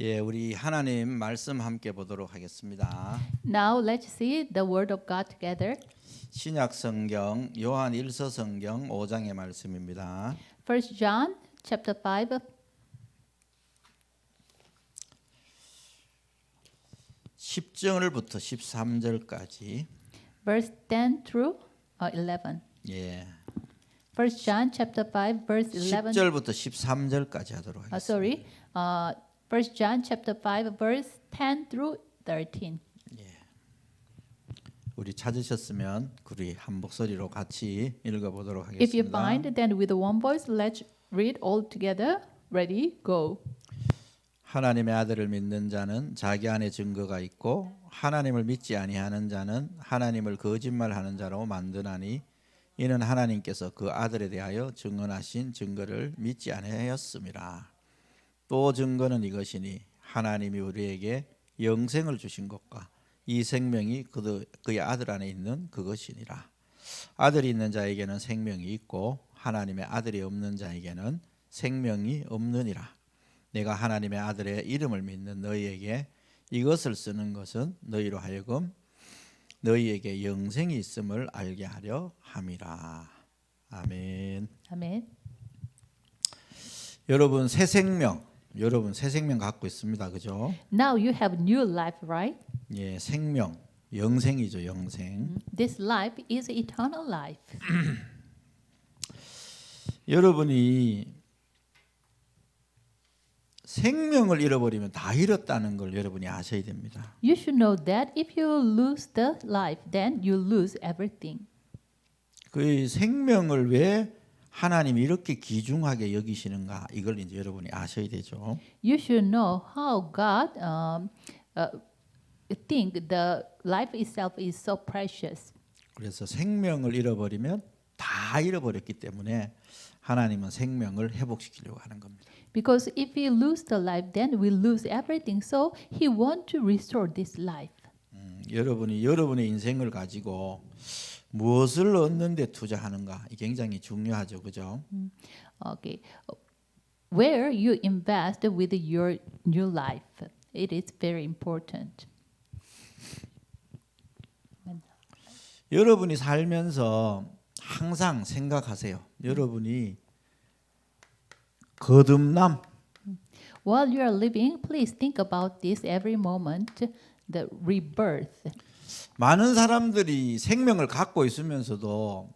예, 우리 하나님 말씀 함께 보도록 하겠습니다. Now let's see the word of God together. 신약 성경 요한 1서 성경 5장의 말씀입니다. 1 John chapter 5 10절부터 13절까지 verse 10 through 11. 예. 1 John chapter 5 verse 11. 10절부터 13절까지 하도록 하겠습니다. Sorry. 1 John chapter 5 verse 10 through 13. 우리 찾으셨으면 우리 한 목소리로 같이 읽어 보도록 If you 하겠습니다. find, then with one voice let's read all together. Ready? Go. 하나님의 아들을 믿는 자는 자기 안에 증거가 있고 하나님을 믿지 아니하는 자는 하나님을 거짓말하는 자로 만드나니 이는 하나님께서 그 아들에 대하여 증언하신 증거를 믿지 아니하였음이라. 또 증거는 이것이니 하나님이 우리에게 영생을 주신 것과 이 생명이 그의 아들 안에 있는 그것이니라. 아들이 있는 자에게는 생명이 있고 하나님의 아들이 없는 자에게는 생명이 없느니라. 내가 하나님의 아들의 이름을 믿는 너희에게 이것을 쓰는 것은 너희로 하여금 너희에게 영생이 있음을 알게 하려 함이라. 아멘. Amen. 여러분 새 생명 갖고 있습니다. 그죠? Now you have new life, right? 예, 생명, 영생이죠, 영생. This life is eternal life. 여러분이 생명을 잃어버리면 다 잃었다는 걸 여러분이 아셔야 됩니다. You should know that if you lose the life, then you lose everything. 그 생명을 왜 하나님이 이렇게 귀중하게 여기시는가 이걸 이제 여러분이 아셔야 되죠. You should know how God think the life itself is so precious. 그래서 생명을 잃어버리면 다 잃어버렸기 때문에 하나님은 생명을 회복시키려고 하는 겁니다. Because if we lose the life, then we lose everything. So He want to restore this life. 여러분이 여러분의 인생을 가지고 무엇을 얻는 데 투자하는가 이 굉장히 중요하죠. 그죠? Okay, where you invest with your new life, it is very important. 여러분이 살면서 항상 생각하세요. 여러분이 거듭남, While you are living, please think about this every moment, the rebirth. 많은 사람들이 생명을 갖고 있으면서도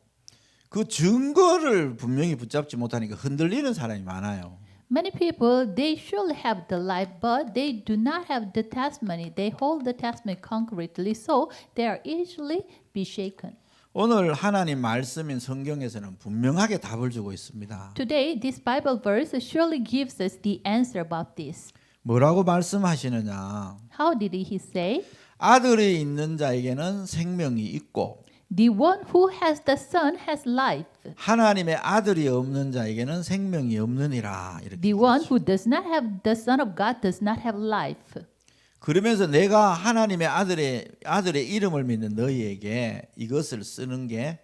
그 증거를 분명히 붙잡지 못하니까 흔들리는 사람이 많아요. Many people, they surely have the life, but they do not have the testimony. They hold the testimony concretely, so they are easily be shaken. 오늘 하나님 말씀인 성경에서는 분명하게 답을 주고 있습니다. Today, this Bible verse surely gives us the answer about this. 뭐라고 말씀하시느냐? How did he say? 아들이 있는 자에게는 생명이 있고 The one who has the Son has life. 하나님의 아들이 없는 자에게는 생명이 없느니라. 이렇게 The one 얘기하죠. who does not have the Son of God does not have life. 그러면서 내가 하나님의 아들의 이름을 믿는 너희에게 이것을 쓰는 게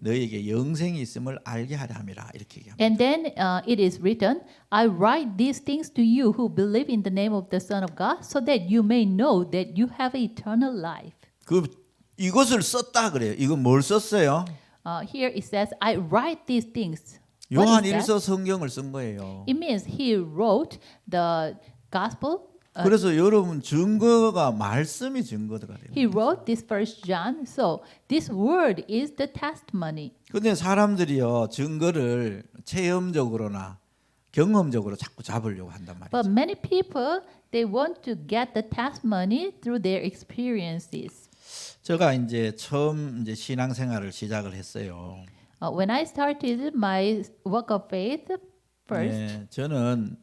너희에게 영생이 있음을 알게 하려 함이라. 이렇게 얘기합니다. And then it is written, I write these things to you who believe in the name of the Son of God, so that you may know that you have eternal life. 이것을 썼다 그래요. 이건 뭘 썼어요? Here it says, I write these things. What 요한 is that? 1서 성경을 쓴 거예요. It means he wrote the gospel. 그래서 여러분 증거가 말씀이 증거가 돼요. He wrote this First John. So this word is the testimony. 근데 사람들이요 증거를 체험적으로나 경험적으로 자꾸 잡으려고 한단 말이죠. But many people, they want to get the testimony through their experiences. 제가 이제 처음 이제 신앙생활을 시작을 했어요. When I started my work of faith first, 네, 저는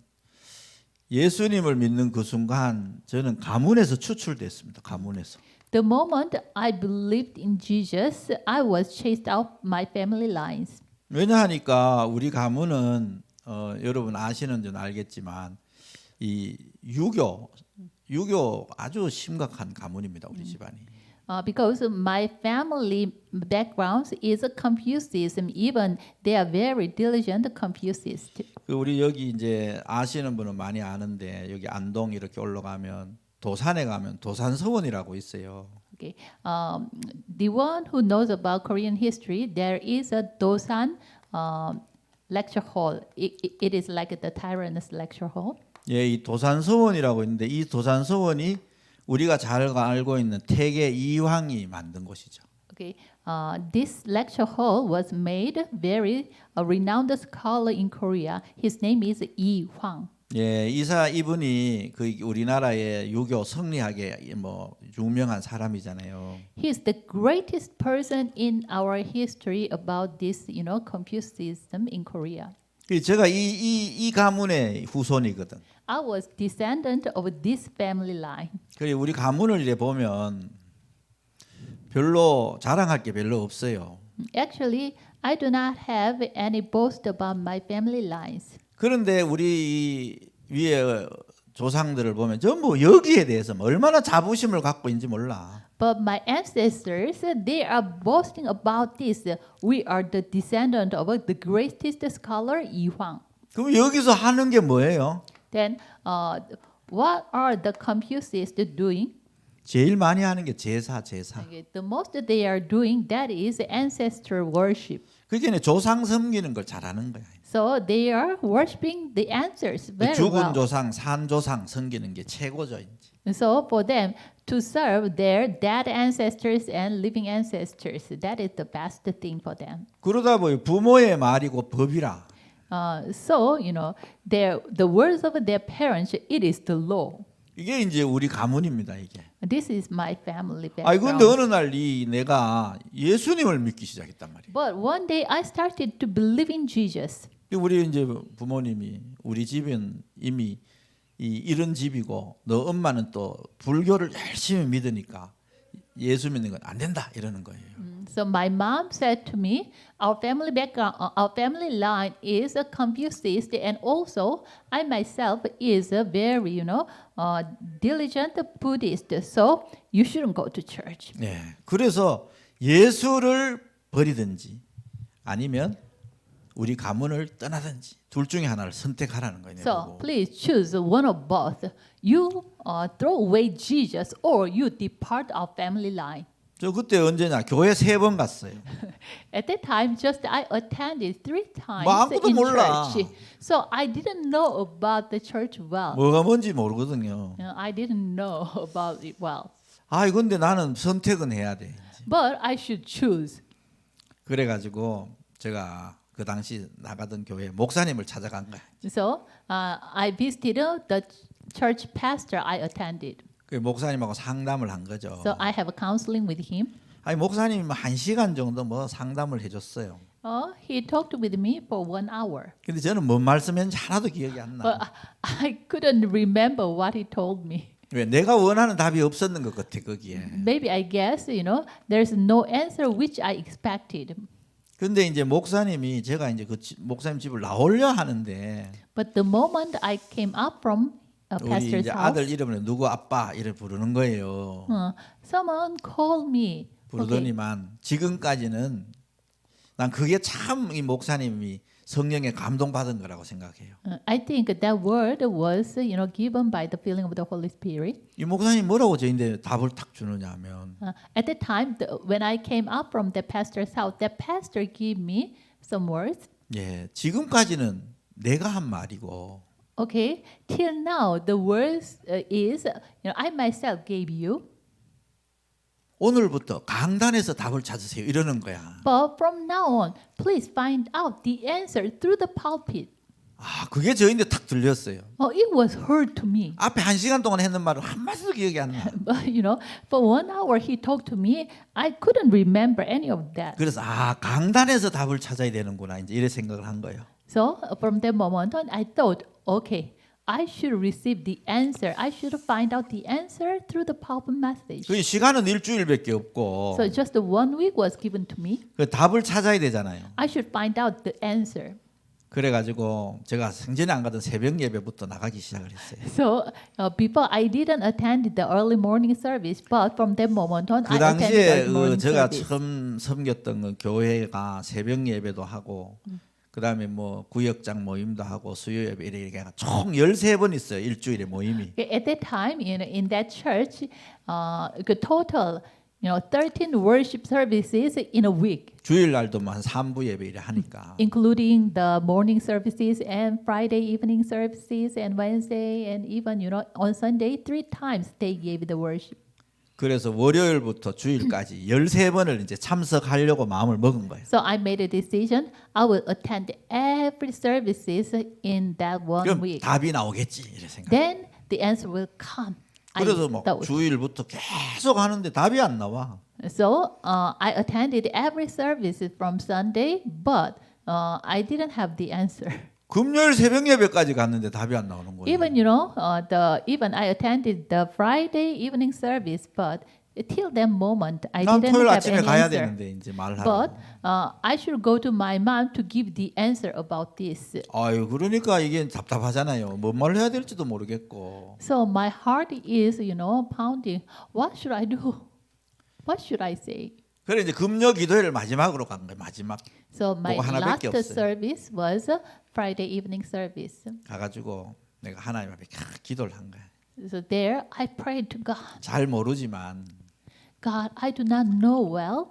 예수님을 믿는 그 순간 저는 가문에서 추출됐습니다. 가문에서. the moment I believed in Jesus, I was chased out my family lines. 왜냐하니까 우리 가문은 여러분 아시는 줄 알겠지만 이 유교 아주 심각한 가문입니다. 우리 집안이. Because my family background is a Confucianism. Even they are very diligent Confucianists. 그 우리 여기 이제 아시는 분은 많이 아는데 여기 안동 이렇게 올라가면 도산에 가면 도산서원이라고 있어요. Okay. The one who knows about Korean history, there is a Dosan lecture hall. It is like the Tyrannus lecture hall. 예, 이 도산서원이라고 있는데 이 도산서원이 우리가 잘 알고 있는 태계 이황이 만든 곳이죠. Okay. This lecture hall was made very renowned scholar in Korea. His name is Lee Hwang. 예, 이분이 그 우리나라의 유교 성리학의 뭐 유명한 사람이잖아요. He is the greatest person in our history about this, Confucianism in Korea. 제가 이 가문의 후손이거든. I was descendant of this family line. 그리고 우리 가문을 이래 보면 별로 자랑할 게 별로 없어요. Actually, I do not have any boast about my family lines. 그런데 우리 위에 조상들을 보면 전부 여기에 대해서 얼마나 자부심을 갖고 있는지 몰라. But my ancestors, they are boasting about this. We are the descendant of the greatest scholar Yi Hwang. 그럼 여기서 하는 게 뭐예요? Then, what are the Confucianists doing? 제일 많이 하는 게 제사. Okay, the most they are doing that is ancestor worship. 그게 조상 섬기는 걸 잘하는 거야. So they are worshiping the ancestors very 죽은 well. 조상, 산 조상 섬기는 게 최고죠. 이제. So for them to serve their dead ancestors and living ancestors, that is the best thing for them. 그러다 보니 부모의 말이고 법이라. So the words of their parents, it is the law. 이게 이제 우리 가문입니다. 이게. This is my family 아이 background. 근데 어느 날 내가 예수님을 믿기 시작했단 말이에요. But one day I started to believe in Jesus. 우리 이제 부모님이 우리 집은 이미 이런 집이고 너 엄마는 또 불교를 열심히 믿으니까 예수 믿는 건 안 된다 이러는 거예요. So my mom said to me, our family background, our family line is a Confucianist, and also I myself is a very, diligent Buddhist. So you shouldn't go to church. 네, 그래서 예수를 버리든지 아니면 우리 가문을 떠나든지 둘 중에 하나를 선택하라는 거예요. So please choose one of both. You throw away Jesus, or you depart our family line. 저 그때 언제냐 교회 3번 갔어요. At that time, just I attended 3 times 뭐 아무것도 in 몰라. church. So I didn't know about the church well. 뭐가 뭔지 모르거든요. I didn't know about it well. 아, 근데 나는 선택은 해야 돼. But I should choose. 그래가지고 제가 그 당시 나가던 교회 목사님을 찾아간 거야. So I visited the church pastor I attended. 그 목사님하고 상담을 한 거죠. So I have a counseling with him. 아니 목사님이 1시간 정도 뭐 상담을 해줬어요. He talked with me for 1 hour. 근데 저는 뭔 말씀했는지 하나도 기억이 안 나. But I couldn't remember what he told me. 왜 내가 원하는 답이 없었는 것 같아 거기에. Maybe I guess, there's no answer which I expected. 근데 이제 목사님이 제가 이제 그 목사님 집을 나오려 하는데 But the moment I came up from a 우리 pastor's 이제 아들 house, 이름을 누구 아빠 이래 부르는 거예요. someone called me. Okay. 부르더니만 지금까지는 난 그게 참 이 목사님이 성령에 감동받은 거라고 생각해요. I think that word was, given by the feeling of the Holy Spirit. 이 목사님 뭐라고 저인데 답을 탁 주느냐 하면 At the time, when I came up from the pastor's house, the pastor gave me some words. 예, 지금까지는 내가 한 말이고 Okay, till now, the words is, I myself gave you. 오늘부터 강단에서 답을 찾으세요 이러는 거야. But from now on, please find out the answer through the pulpit. 아, 그게 저인데 탁 들렸어요. It was heard to me. 앞에 1시간 동안 했는 말은 한 마디도 기억이 안 나. But for 1 hour he talked to me. I couldn't remember any of that. 그래서 강단에서 답을 찾아야 되는구나 이제 이래 생각을 한 거예요. So from that moment on, I thought, okay, I should receive the answer. I should find out the answer through the pulpit message. 그 시간은 일주일밖에 없고 So just 1 week was given to me. 그 답을 찾아야 되잖아요. I should find out the answer. 그래가지고 제가 생전에 안 가던 새벽 예배부터 나가기 시작을 했어요. So before I didn't attend the early morning service, but from that moment on, 그 I attended 당시에 early morning 제가 service. 처음 섬겼던 그 교회가 새벽 예배도 하고 그다음에 뭐 구역장 모임도 하고 수요 예배 이렇게 총 13번 있어요. 일주일에 모임이. At that time, in that church, the total, 13 worship services in a week, 주일 날도 한 3부 예배 이래 하니까. including the morning services and Friday evening services and Wednesday and even, on Sunday, 3 times they gave the worship. 그래서 월요일부터 주일까지 13번을 이제 참석하려고 마음을 먹은 거예요. So I made a decision. I will attend every services in that one 그럼 week. 답이 나오겠지 이래 생각. Then the answer will come. I 그래서 막 thought. 주일부터 계속 하는데 답이 안 나와. So I attended every service from Sunday, but I didn't have the answer. 금요일 새벽 예배까지 갔는데 답이 안 나오는 거예요. Even even I attended the Friday evening service, but till that moment I 난 didn't 토요일 have 아침에 any 가야 answer. 되는데 이제 말하고. But I should go to my mom to give the answer about this. 아유 그러니까 이게 답답하잖아요. 뭔 말을 해야 될지도 모르겠고. So my heart is, pounding. What should I do? What should I say? 그래 이제 금요 기도회를 마지막으로 간 거예요. 마지막 So my 그거 하나밖에 last 없어요. service was Friday evening service. 가가지고 내가 하나님 앞에 기도를 한 거야. So there I prayed to God. 잘 모르지만 God, I do not know well.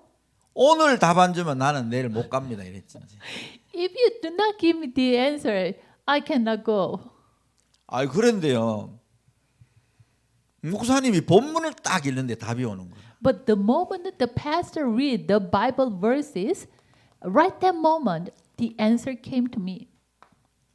오늘 답 안 주면 나는 내일 못 갑니다. 이랬지. 이제. If you do not give me the answer, I cannot go. 아이 그런데요. 목사님이 본문을 딱 읽는데 답이 오는 거예요. But the moment the pastor read the Bible verses, right that moment, the answer came to me.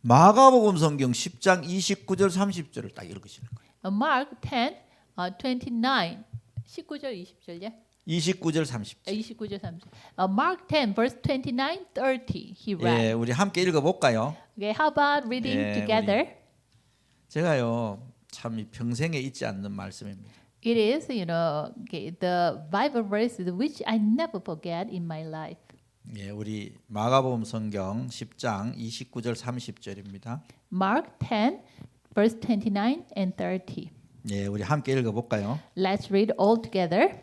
마가복음 성경 10장 29절 30절을 딱 읽으시는 거예요. Mark 10, 29, 19절, 20절, 29절 30절. 29절, 30절. Mark 10, verse 29, 30, he read. 예, 우리 함께 읽어볼까요? Okay, how about reading 예, together? 제가요 참 평생에 잊지 않는 말씀입니다. It is, the Bible verses which I never forget in my life. 예, 우리 마가복음 성경 10장 29절 30절입니다. Mark 10, verse 29 and 30. 예, 우리 함께 읽어볼까요? Let's read all together.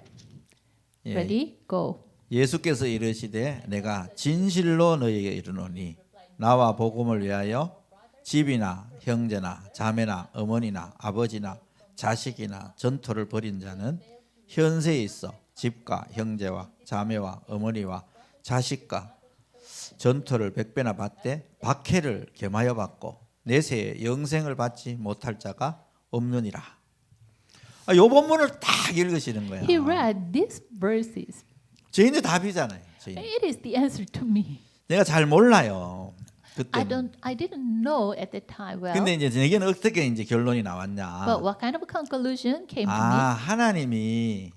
예, Ready? Go. 예수께서 이르시되 내가 진실로 너희에게 이르노니 나와 복음을 위하여 집이나 형제나 자매나 어머니나 아버지나 자식이나 전토를 벌인 자는 현세에 있어 집과 형제와 자매와 어머니와 자식과 전토를 100배나 받되 박해를 겸하여 받고 내세에 영생을 받지 못할 자가 없느니라. 이 본문을 딱 읽으시는 거야. He read these verses. 저희는 답이잖아요. 저희. It is the answer to me. 내가 잘 몰라요. 그때. I didn't know at that time well. 근데 이제 내게는 어떻게 이제 결론이 나왔냐? But what kind of conclusion came to 아, 하나님이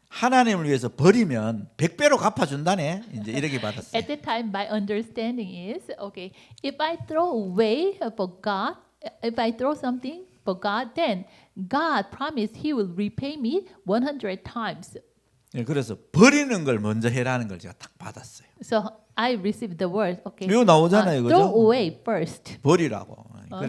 하나님을 위해서 버리면 100배로 갚아준다네. 이제 이렇게 me? 받았어요. At that time, my understanding is okay. If I throw away for God, if I throw something for God, then God promised He will repay me 100 times. 예, 그래서 버리는 걸 먼저 해라는 걸 제가 딱 받았어요. So I received the word. Okay. 이거 나오잖아요, 그죠? throw away first. 버리라고.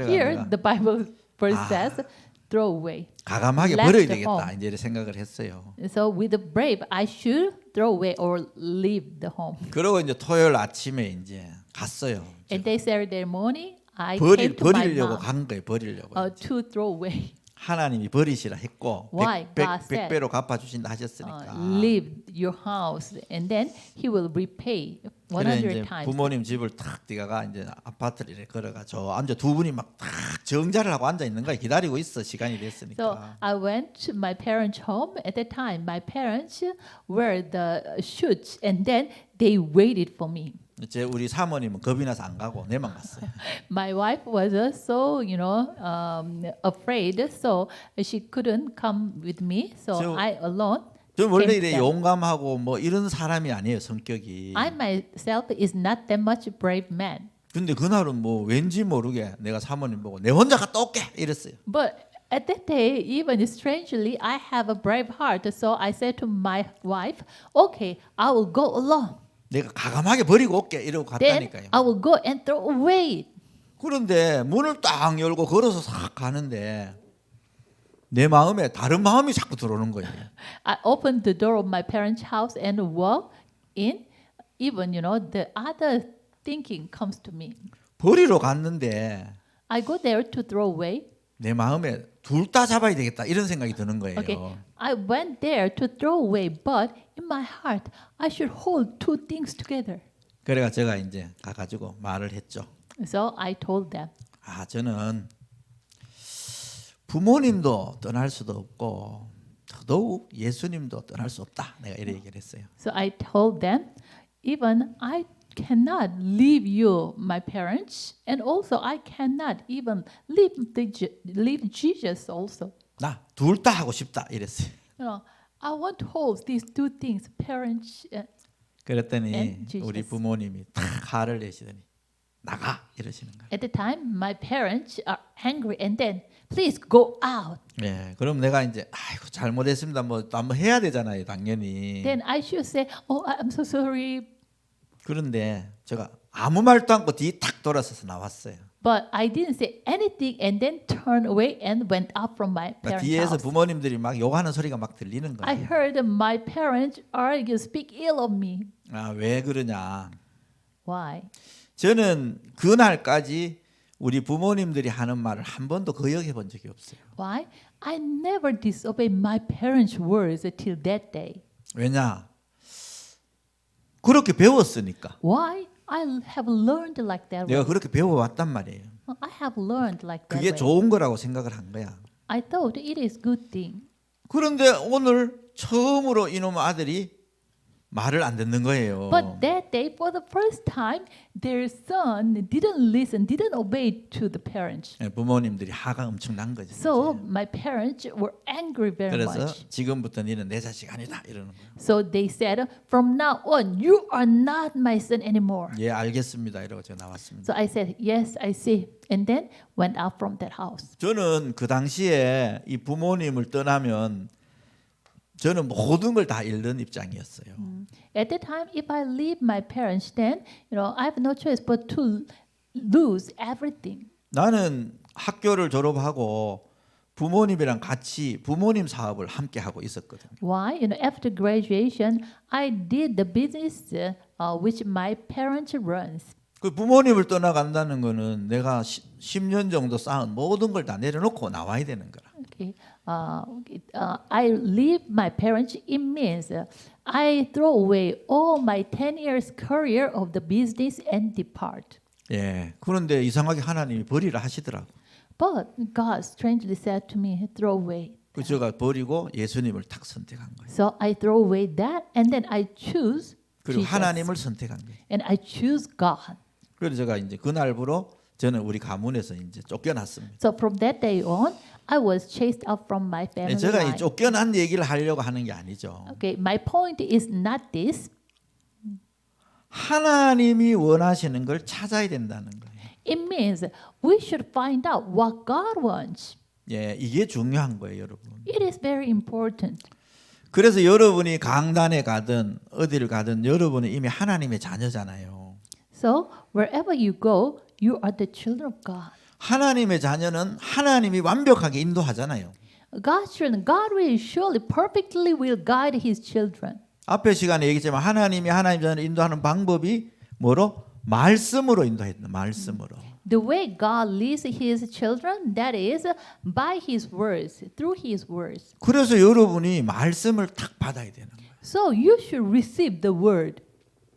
Here 그래가 the Bible verse 아. says, throw away. 가감하게 left 버려야 the 되겠다. home. 이제 이렇게 생각을 했어요. So with the brave, I should throw away or leave the home. 그러고 이제 토요일 아침에 이제 갔어요. And they Saturday morning, I came to my 버리려고 mom 간 거예요. 버리려고. to throw away. 하나님이 버리시라 했고 Why? God said, 100배로 갚아주신다 하셨으니까. leave your house, and then He will repay 그래 100 이제 times. 부모님 집을 탁 뛰어가 이제 아파트를 이렇게 걸어가 저 앉아 두 분이 막 탁 정자를 하고 앉아 있는 거야. 기다리고 있어 시간이 So 됐으니까. I went to my parents' home. At that time, my parents were the shoots, and then they waited for me. 제 우리 사모님은 겁이 나서 안 가고 내만 갔어요. My wife was so, afraid, so she couldn't come with me. So So- I alone. 저 원래 came 이래 to them. 용감하고 뭐 이런 사람이 아니에요 성격이. I myself is not that much brave man. 근데 그날은 뭐 왠지 모르게 내가 사모님 보고 내 혼자 갔다 올게 이랬어요. But at that day, even strangely, I have a brave heart. So I said to my wife, "Okay, I will go alone." 내가 가감하게 버리고 올게 이러고 then 갔다니까요. I will go and throw away it. 그런데 문을 딱 열고 걸어서 싹 가는데 내 마음에 다른 마음이 자꾸 들어오는 거예요. I opened the door of my parents' house and walk in. Even the other thinking comes to me. 버리러 갔는데 I go there to throw away. 내 마음에 둘 다 잡아야 되겠다 이런 생각이 드는 거예요. Okay, I went there to throw away, but in my heart, I should hold two things together. 그래가 제가 이제 가가지고 말을 했죠. So I told them, 저는 부모님도 떠날 수도 없고 더더욱 예수님도 떠날 수 없다. 내가 이렇게 얘기를 했어요. so I told them, even I cannot leave you, my parents, and also I cannot even leave Jesus also. 나 둘 다 하고 싶다 이랬어요. I want to hold these two things, parents. 그랬더니 And Jesus. 우리 부모님이 탁 화를 내시더니 나가 이러시는 거예요. At the time, my parents are angry, and then please go out. 예, 그럼 내가 이제 아이고 잘못했습니다. 뭐 한번 해야 되잖아요, 당연히. Then I should say, oh, I'm so sorry. 그런데 제가 아무 말도 않고 뒤 탁 돌아서서 나왔어요. But I didn't say anything and then turned away and went out from my 그러니까 parents' 뒤에서 house. 부모님들이 막 욕하는 소리가 막 들리는 I 거예요. heard my parents argue, speak ill of me. 왜 그러냐? Why? 저는 그날까지 우리 부모님들이 하는 말을 한 번도 거역해 본 적이 없어요. Why? I never disobeyed my parents' words till that day. 왜냐? 그렇게 배웠으니까. Why? I have learned like that 내가 way. 그렇게 배워왔단 말이에요. I have learned like that 그게 way. 좋은 거라고 생각을 한 거야. I thought it is good thing. 그런데 오늘 처음으로 이놈 아들이 말을 안 듣는 거예요. But that day, for the first time, their son didn't listen, didn't obey to the parents. 부모님들이 화가 엄청 난 거죠. So 이제. my parents were angry very 그래서 much. 지금부터 너는 내 자식 아니다 이러는 거예요. So they said, from now on, you are not my son anymore. 예, 알겠습니다. 이러고 제가 나왔습니다. So I said, yes, I see. And then went out from that house. 저는 그 당시에 이 부모님을 떠나면 저는 모든 걸 다 잃는 입장이었어요. At the time, if I leave my parents, then I have no choice but to lose everything. 나는 학교를 졸업하고 부모님이랑 같이 부모님 사업을 함께 하고 있었거든요. Why? After graduation, I did the business which my parents runs. 그 부모님을 떠나간다는 거는 내가 10년 정도 쌓은 모든 걸 다 내려놓고 나와야 되는 거라. Okay. I leave my parents. It means I throw away all my 10 years career of the business and depart. 예. 그런데 이상하게 하나님이 버리라 하시더라고. But God strangely said to me, throw away. 그 제가 버리고 예수님을 탁 선택한 거예요. So I throw away that and then I choose 그리고 Jesus. 하나님을 선택한 거예요. And I choose God. 그래서 제가 이제 그날부로 저는 우리 가문에서 이제 쫓겨났습니다. So from that day on, I was chased out from my family 제가 이 life. 쫓겨난 얘기를 하려고 하는 게 아니죠. Okay, my point is not this. 하나님이 원하시는 걸 찾아야 된다는 거예요. It means we should find out what God wants. 예, 이게 중요한 거예요, 여러분. It is very important. 그래서 여러분이 강단에 가든 어디를 가든 여러분은 이미 하나님의 자녀잖아요. So wherever you go, you are the children of God. 하나님의 자녀는 하나님이 완벽하게 인도하잖아요. God's children, God will surely perfectly will guide His children. 앞에 시간에 얘기했지만 하나님이 하나님 자녀를 인도하는 방법이 뭐로? 말씀으로 인도했다. 말씀으로. The way God leads His children, that is by His words, through His words. 그래서 여러분이 말씀을 탁 받아야 되는 거예요. So you should receive the word.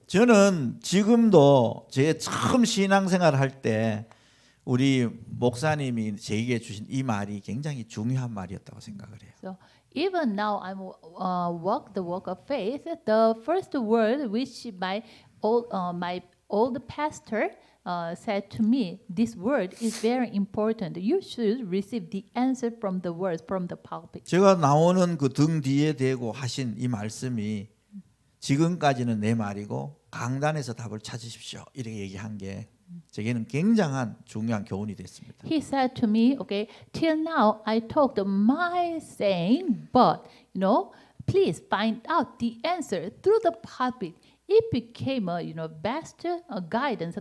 저는 지금도 제 처음 신앙생활을 할 때 우리 목사님이 제게 주신 이 말이 굉장히 중요한 말이었다고 생각을 해요. So even now I'm walk the walk of faith. The first word which my old pastor said to me, this word is very important. You should receive the answer from the words from the pulpit. 제가 나오는 그 등 뒤에 대고 하신 이 말씀이 지금까지는 내 말이고 강단에서 답을 찾으십시오. 이렇게 얘기한 게 제게는 굉장한 중요한 교훈이 됐습니다. He said to me, okay, till now I talked my saying, but please find out the answer through the pulpit. it became a best guidance,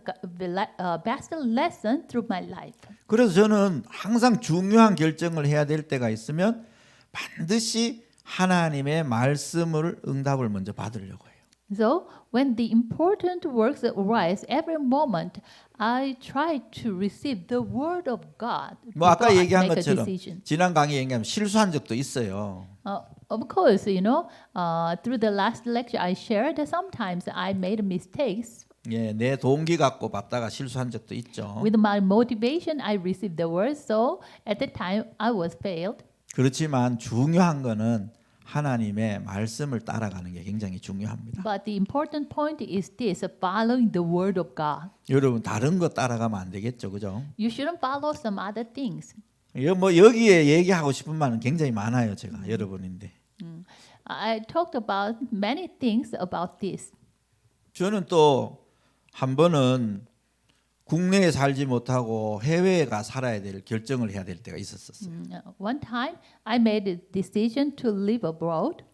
best lesson through my life. 그래서 저는 항상 중요한 결정을 해야 될 때가 있으면 반드시 하나님의 말씀을 응답을 먼저 받으려고 해요. So when the important works arise, every moment I try to receive the word of God. 뭐 아까 before I 얘기한 make a 것처럼 decision. 지난 강의 얘기하면 실수한 적도 있어요. Of course, through the last lecture I shared, sometimes I made mistakes. 예, 내 동기 갖고 받다가 실수한 적도 있죠. With my motivation, I received the word. So at the time, I was failed. 그렇지만 중요한 거는 하나님의 말씀을 따라가는 게 굉장히 중요합니다. But the important point is this: following the word of God. 여러분 다른 거 따라가면 안 되겠죠, 그죠? You shouldn't follow some other things. 뭐 여기에 얘기하고 싶은 말은 굉장히 많아요, 제가 여러분인데. I talked about many things about this. 저는 또 한 번은 국내에 살지 못하고 해외에 가 살아야 될 결정을 해야 될 때가 있었어요. One time, I made a decision to live abroad.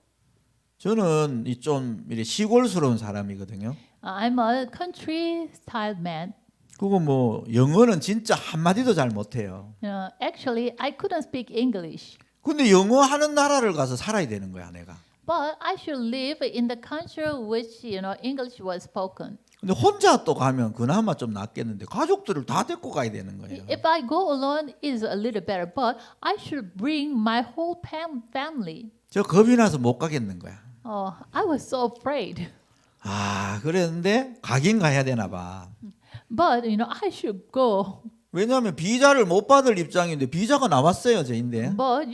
저는 이 좀 시골스러운 사람이거든요. I'm a country style man. 그거 뭐 영어는 진짜 한 마디도 잘 못해요. Actually, I couldn't speak English. 근데 영어 하는 나라를 가서 살아야 되는 거야, 내가. But I should live in the country which English was spoken. 근데 혼자 또 가면 그나마 좀 낫겠는데 가족들을 다 데리고 가야 되는 거예요. If I go alone, is a little better. But I should bring my whole family. 저 겁이 나서 못 가겠는 거야. I was so afraid. 아, 그랬는데 가긴 가야 되나 봐. But I should go. 왜냐하면 비자를 못 받을 입장인데 비자가 나왔어요, 저인데. But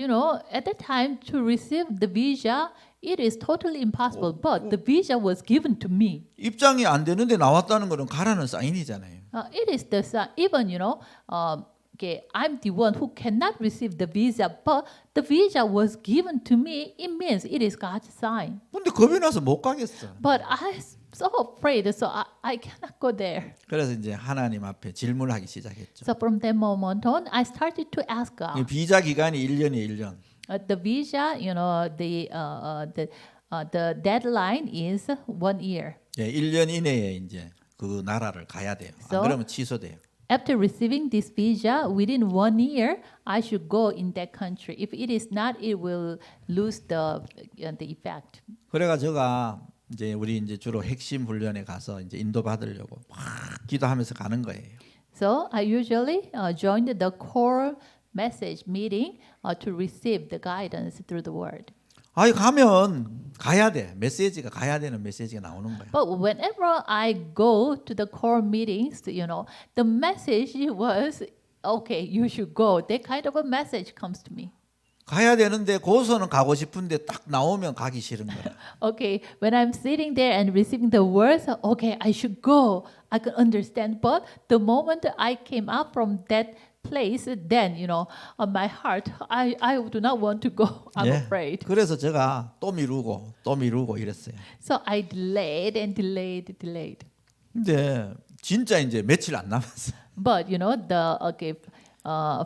at the time to receive the visa, it is totally impossible. But the visa was given to me. 입장이 안 되는데 나왔다는 거는 가라는 사인이잖아요. It is the even okay, I'm the one who cannot receive the visa, but the visa was given to me. It means it is God's sign. 근데 겁이 나서 못 가겠어. But I'm so afraid, so I cannot go there. 그래서 이제 하나님 앞에 질문하기 시작했죠. So from that moment on, I started to ask 이 God. 비자 기간이 1년이에요, 1년. The visa, the deadline is 1 year. 예, 1년 이내에 이제 그 나라를 가야 돼요. 안 So? 그러면 취소돼요. After receiving this visa, within 1 year, I should go in that country. If it is not, it will lose the effect. 그래가 제가 이제 우리 이제 주로 핵심 훈련에 가서 이제 인도 받으려고 막 기도하면서 가는 거예요. So I usually joined the core message meeting to receive the guidance through the word. 아이 가면 가야 돼. 메시지가 가야 되는 메시지가 나오는 거야. But whenever I go to the core meetings, the message was, okay, you should go. That kind of a message comes to me. 가야 되는데 고소는 가고 싶은데 딱 나오면 가기 싫은 거야. Okay, when I'm sitting there and receiving the words, okay, I should go. I can understand. But the moment I came out from that place, then, on my heart, I do not want to go. I'm 예. afraid. 그래서 제가 또 미루고 이랬어요. So I delayed and delayed. 근데 진짜 이제 며칠 안 남았어. But,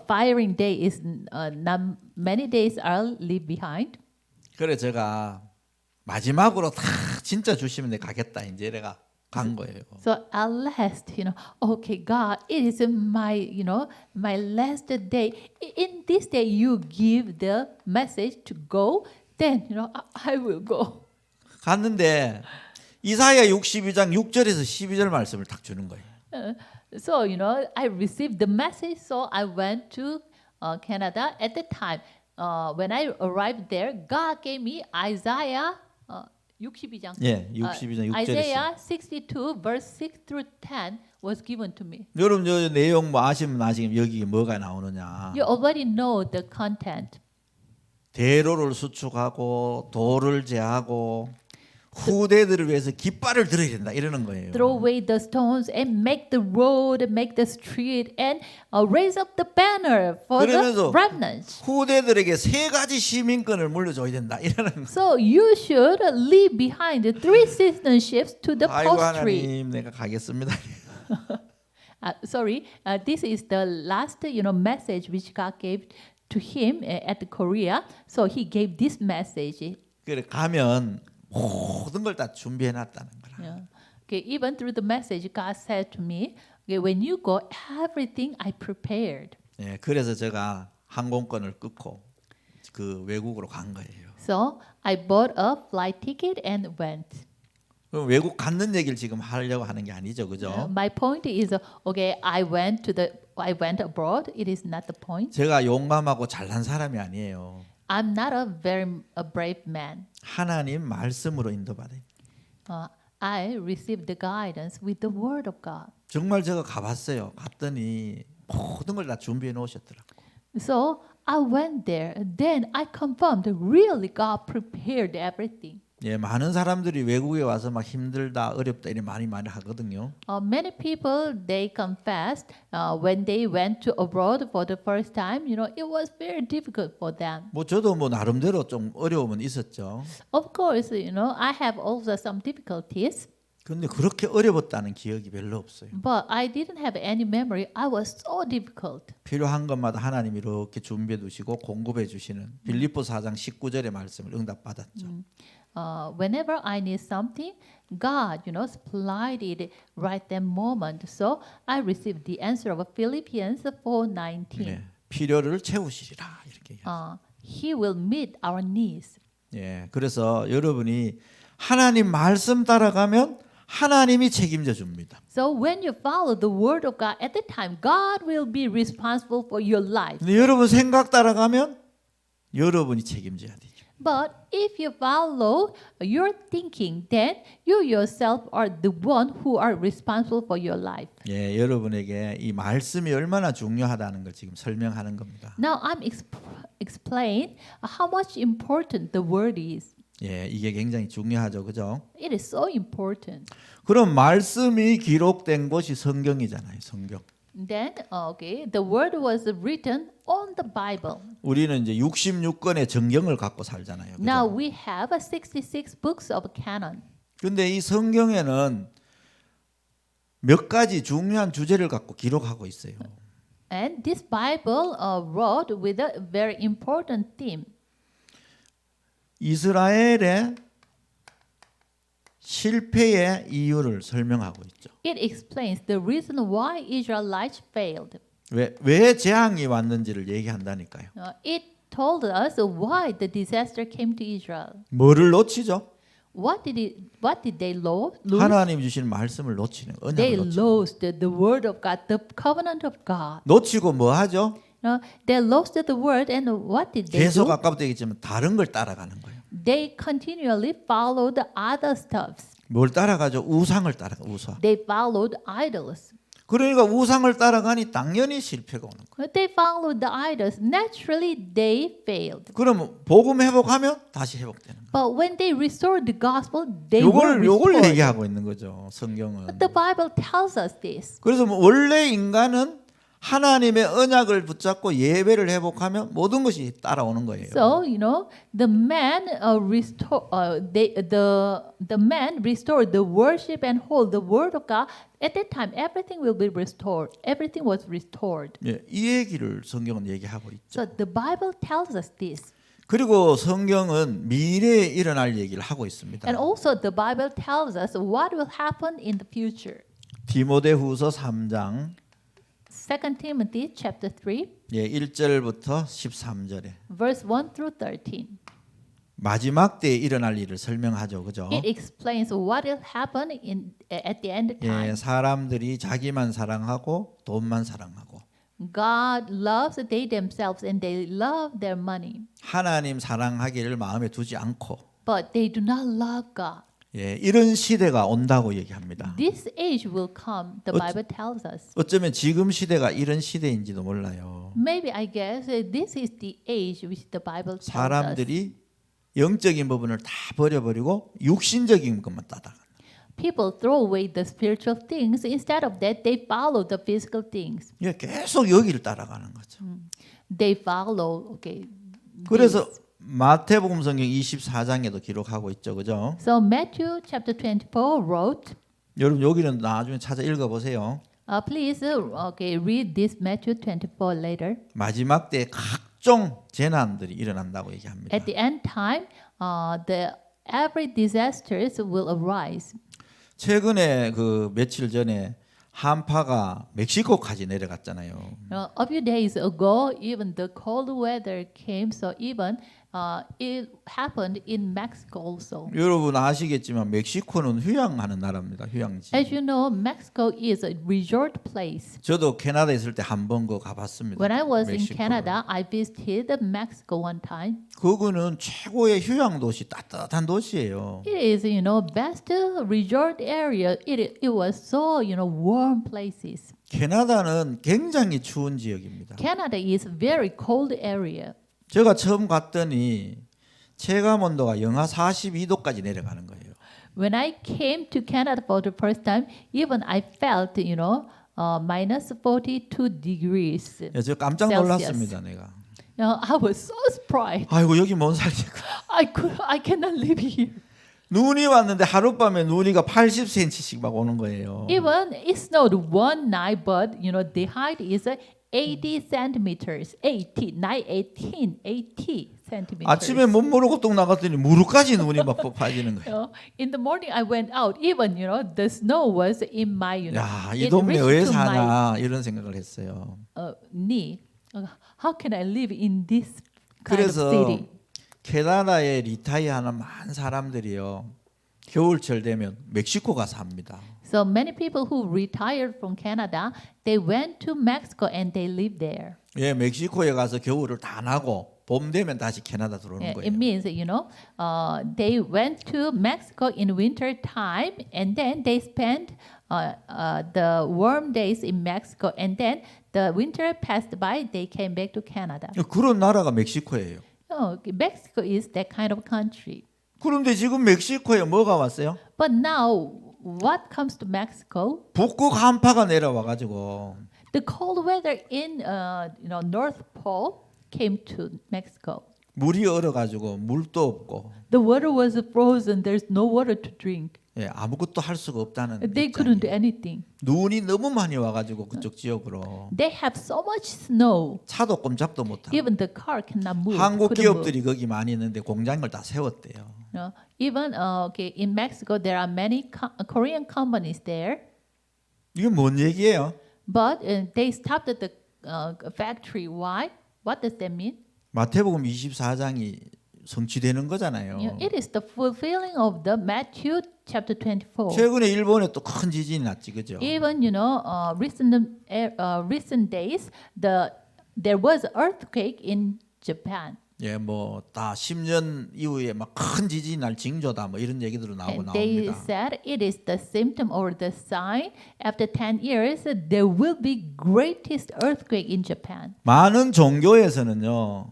firing day is not many days are leave behind. 그래 제가 마지막으로 다 진짜 주시면 내가 가겠다. 이제 내가 간 거예요. So at last, okay, God, it is my, my last day. In this day, you give the message to go. Then, I will go. 갔는데 이사야 62장 6절에서 12절 말씀을 딱 주는 거예요. So, I received the message. So I went to Canada. At the time, when I arrived there, God gave me Isaiah 62장. 예, 62장 6절에서. Isaiah 62 verse 6 through 10 was given to me. 여러분 저 내용 뭐 아시면 여기 뭐가 나오느냐. You already know the content. 대로를 수축하고 돌을 제하고 후대들을 위해서 깃발을 들어야 된다 이러는 거예요. Throw away the stones and make the road, make the street, and raise up the banner for the 그러면서 remnants. 후대들에게 세 가지 시민권을 물려줘야 된다 이러는 거예요. So you should leave behind the 3 citizenships to the 아이고 post-tree. 하나님 내가 가겠습니다. Sorry, this is the last message which God gave to him at Korea. So he gave this message. 그래 가면 모든 걸 다 준비해 놨다는 거라. Yeah. Okay, even through the message, God said to me, okay, when you go, everything I prepared. 예, 그래서 제가 항공권을 끊고 그 외국으로 간 거예요. So I bought a flight ticket and went. 그럼 외국 갔는 얘기를 지금 하려고 하는 게 아니죠, 그죠? My point is, okay, I went abroad. It is not the point. 제가 용감하고 잘난 사람이 아니에요. I'm not a brave man. 하나님 말씀으로 인도받아요. I received the guidance with the word of God. 정말 제가 가봤어요. 갔더니 모든 걸 다 준비해 놓으셨더라고. So I went there. Then I confirmed really God prepared everything. 예, 많은 사람들이 외국에 와서 막 힘들다, 어렵다 이런 많이 하거든요. Many people they confessed when they went to abroad for the first time. You know, it was very difficult for them. 뭐 저도 뭐 나름대로 좀 어려움은 있었죠. Of course, you know, I have also some difficulties. 근데 그렇게 어려웠다는 기억이 별로 없어요. But I didn't have any memory. I was so difficult. 필요한 것마다 하나님이 이렇게 준비해 두시고 공급해 주시는 빌립보 4장 19절의 말씀을 응답받았죠. Whenever I need something, God, you know, supplied it right that moment. So I received the answer of Philippians 4:19. 예, 필요를 채우시리라 이렇게 얘기해요. He will meet our needs. 예, 그래서 여러분이 하나님 말씀 따라가면 하나님이 책임져 줍니다. So when you follow the word of God at the time, God will be responsible for your life. 근데 여러분 생각 따라가면 여러분이 책임져야 돼요. But if you follow your thinking, then you yourself are the one who are responsible for your life. 예, 여러분에게 이 말씀이 얼마나 중요하다는 걸 지금 설명하는 겁니다. Now I'm explain how much important the word is. 예, 이게 굉장히 중요하죠, 그죠? It is so important. 그럼 말씀이 기록된 것이 성경이잖아요, 성경. Then, okay, the word was written on the Bible. 우리는 이제 66권의 정경을 갖고 살잖아요. Now 그죠? we have 66 books of canon. 근데 이 성경에는 몇 가지 중요한 주제를 갖고 기록하고 있어요. And this Bible wrote with a very important theme. 이스라엘의 실패의 이유를 설명하고 있죠. It explains the reason why Israelites failed. 왜 재앙이 왔는지를 얘기한다니까요. It told us why the disaster came to Israel. 뭐를 놓치죠? What did they lose? 하나님 주신 말씀을 놓치는 거예요. They 언약을 놓치는 lost the word of God, the covenant of God. 놓치고 뭐 하죠? They lost the word, and what did they 계속 do? 아까부터 얘기했지만 다른 걸 따라가는 거예요. They continually followed other stuffs. 뭘 따라가죠? 우상을 따라가. 우상. They followed idols. 그러니까 우상을 따라가니 당연히 실패가 오는 거예요. They followed the idols. Naturally, they failed. 그럼 복음 회복하면 다시 회복되는 거예요. But when they restored the gospel, they were 요걸 restored. 얘기하고 있는 거죠. 성경은. The Bible tells us this. 그래서 뭐 원래 인간은 하나님의 언약을 붙잡고 예배를 회복하면 모든 것이 따라오는 거예요. So you know, the man the man restored the worship and hold the word of God. At that time, everything will be restored. Everything was restored. 예, 이 얘기를 성경은 얘기하고 있죠. So the Bible tells us this. 그리고 성경은 미래에 일어날 얘기를 하고 있습니다. And also the Bible tells us what will happen in the future. 디모데후서 3장 2 Timothy chapter 3, 예, 1절부터 13절에 verse 1 through 13. 마지막 때에 일어날 일을 설명하죠. 그죠? It explains what will happen at the end time. 예, 사람들이 자기만 사랑하고 돈만 사랑하고 God loves they themselves and they love their money. 하나님 사랑하기를 마음에 두지 않고 But they do not love God. 예, 이런 시대가 온다고 얘기합니다. This age will come, the Bible tells us. 어쩌면 지금 시대가 이런 시대인지도 몰라요. Maybe I guess this is the age which the Bible tells us. 사람들이 영적인 부분을 다 버려버리고 육신적인 것만 따라가. People throw away the spiritual things. Instead of that, they follow the physical things. 예, 계속 여기를 따라가는 거죠. They follow, okay. 그래서 마태복음 성경 24장에도 기록하고 있죠. 그죠? So Matthew chapter 24 wrote, 여러분 여기는 나중에 찾아 읽어 보세요. please okay, read this Matthew 24 later. 마지막 때에 각종 재난들이 일어난다고 얘기합니다. At the end time, every disasters will arise. 최근에 그 며칠 전에 한파가 멕시코까지 내려갔잖아요. A few days ago, even the cold weather came, so even it happened in Mexico also. 여러분 아시겠지만 멕시코는 휴양하는 나라입니다. 휴양지. As you know, Mexico is a resort place. 저도 캐나다에 있을 때 한 번 거 가봤습니다. When I was in 멕시코를. Canada, I visited Mexico one time. 그거는 최고의 휴양 도시, 따뜻한 도시예요. It is, best resort area. It was so, warm places. 캐나다는 굉장히 추운 지역입니다. Canada is very cold area. 제가 처음 갔더니 체감 온도가 영하 42도까지 내려가는 거예요. When I came to Canada for the first time, even I felt, minus 42 degrees. 예, 저 깜짝 놀랐습니다, 내가. I was so surprised. 아이고 여기 못 살겠고. I cannot live here. 눈이 왔는데 하룻밤에 눈이가 80cm씩 막 오는 거예요. Even it snowed one night, but the height is 80 centimeters. 80, not 18, 80 centimeters. 아침에 못 모르고 뚝 나갔더니 무릎까지 눈이 막 빠지는 거예요. In the morning, I went out. Even the snow was in my 야, 이 it 동네 왜 reached to my 사나 이런 생각을 했어요. knee. How can I live in this kind of 그래서 city? 캐나다에 리타이어하는 많은 사람들이요. 겨울철 되면 멕시코 가서 삽니다. So many people who retired from Canada, they went to Mexico and they live there. 예, 멕시코에 가서 겨울을 다 나고 봄 되면 다시 캐나다 들어오는 Yeah, 거예요. it means they went to Mexico in winter time and then they spent the warm days in Mexico and then the winter passed by. They came back to Canada. 그런 나라가 멕시코예요. Mexico is that kind of country. 그런데 지금 멕시코에 뭐가 왔어요? But now, what comes to Mexico? 북극 한파가 내려와 가지고 The cold weather in North Pole came to Mexico. 물이 얼어 가지고 물도 없고 The water was frozen. There's no water to drink. 예, 아무것도 할 수가 없다는 They couldn't do 입장이에요. anything. 눈이 너무 많이 와 가지고 그쪽 지역으로 They have so much snow. 차도 꼼짝도 못 하고 Even the car cannot move. 한국 couldn't move. 기업들이 거기 많이 있는데 공장을 다 세웠대요. Even in Mexico, there are many Korean companies there, 이게 뭔 얘기예요? but they stopped at the factory. Why? What does that mean? 마태복음 24장이 성취되는 거잖아요. It is the fulfilling of the Matthew chapter 24. 최근에 일본에 또 큰 지진이 났지, 그죠? Even recent days, there was earthquake in Japan. 예, 뭐 다 10년 이후에 막 큰 지진이 날 징조다, 뭐 이런 얘기들도 나오고 And they 나옵니다. said it is the symptom or the sign. After 10 years, there will be greatest earthquake in Japan. 많은 종교에서는요,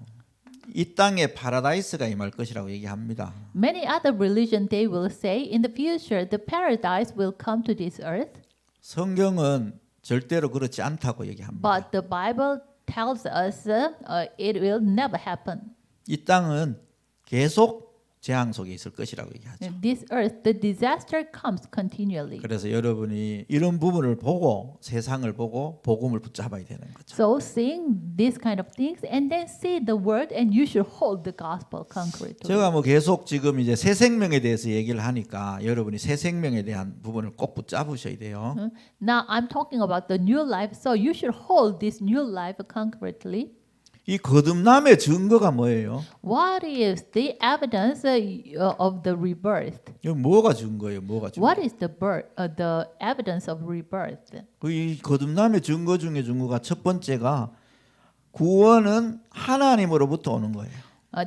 이 땅에 파라다이스가 임할 것이라고 얘기합니다. Many other religions they will say in the future the paradise will come to this earth, 성경은 절대로 그렇지 않다고 얘기합니다. but the Bible tells us it will never happen. 이 땅은 계속 재앙 속에 있을 것이라고 얘기하죠. In this earth, the disaster comes continually. 그래서 여러분이 이런 부분을 보고 세상을 보고 복음을 붙잡아야 되는 거죠. So seeing these kind of things and then see the word and you should hold the gospel concretely. 제가 뭐 계속 지금 이제 새 생명에 대해서 얘기를 하니까 여러분이 새 생명에 대한 부분을 꼭 붙잡으셔야 돼요. Now I'm talking about the new life, so you should hold this new life concretely. 이 거듭남의 증거가 뭐예요? What is the evidence of the rebirth? 이거 뭐가 증거예요? 뭐가 증거? What is the evidence of rebirth? 이 거듭남의 증거 중에 증거가 첫 번째가 구원은 하나님으로부터 오는 거예요.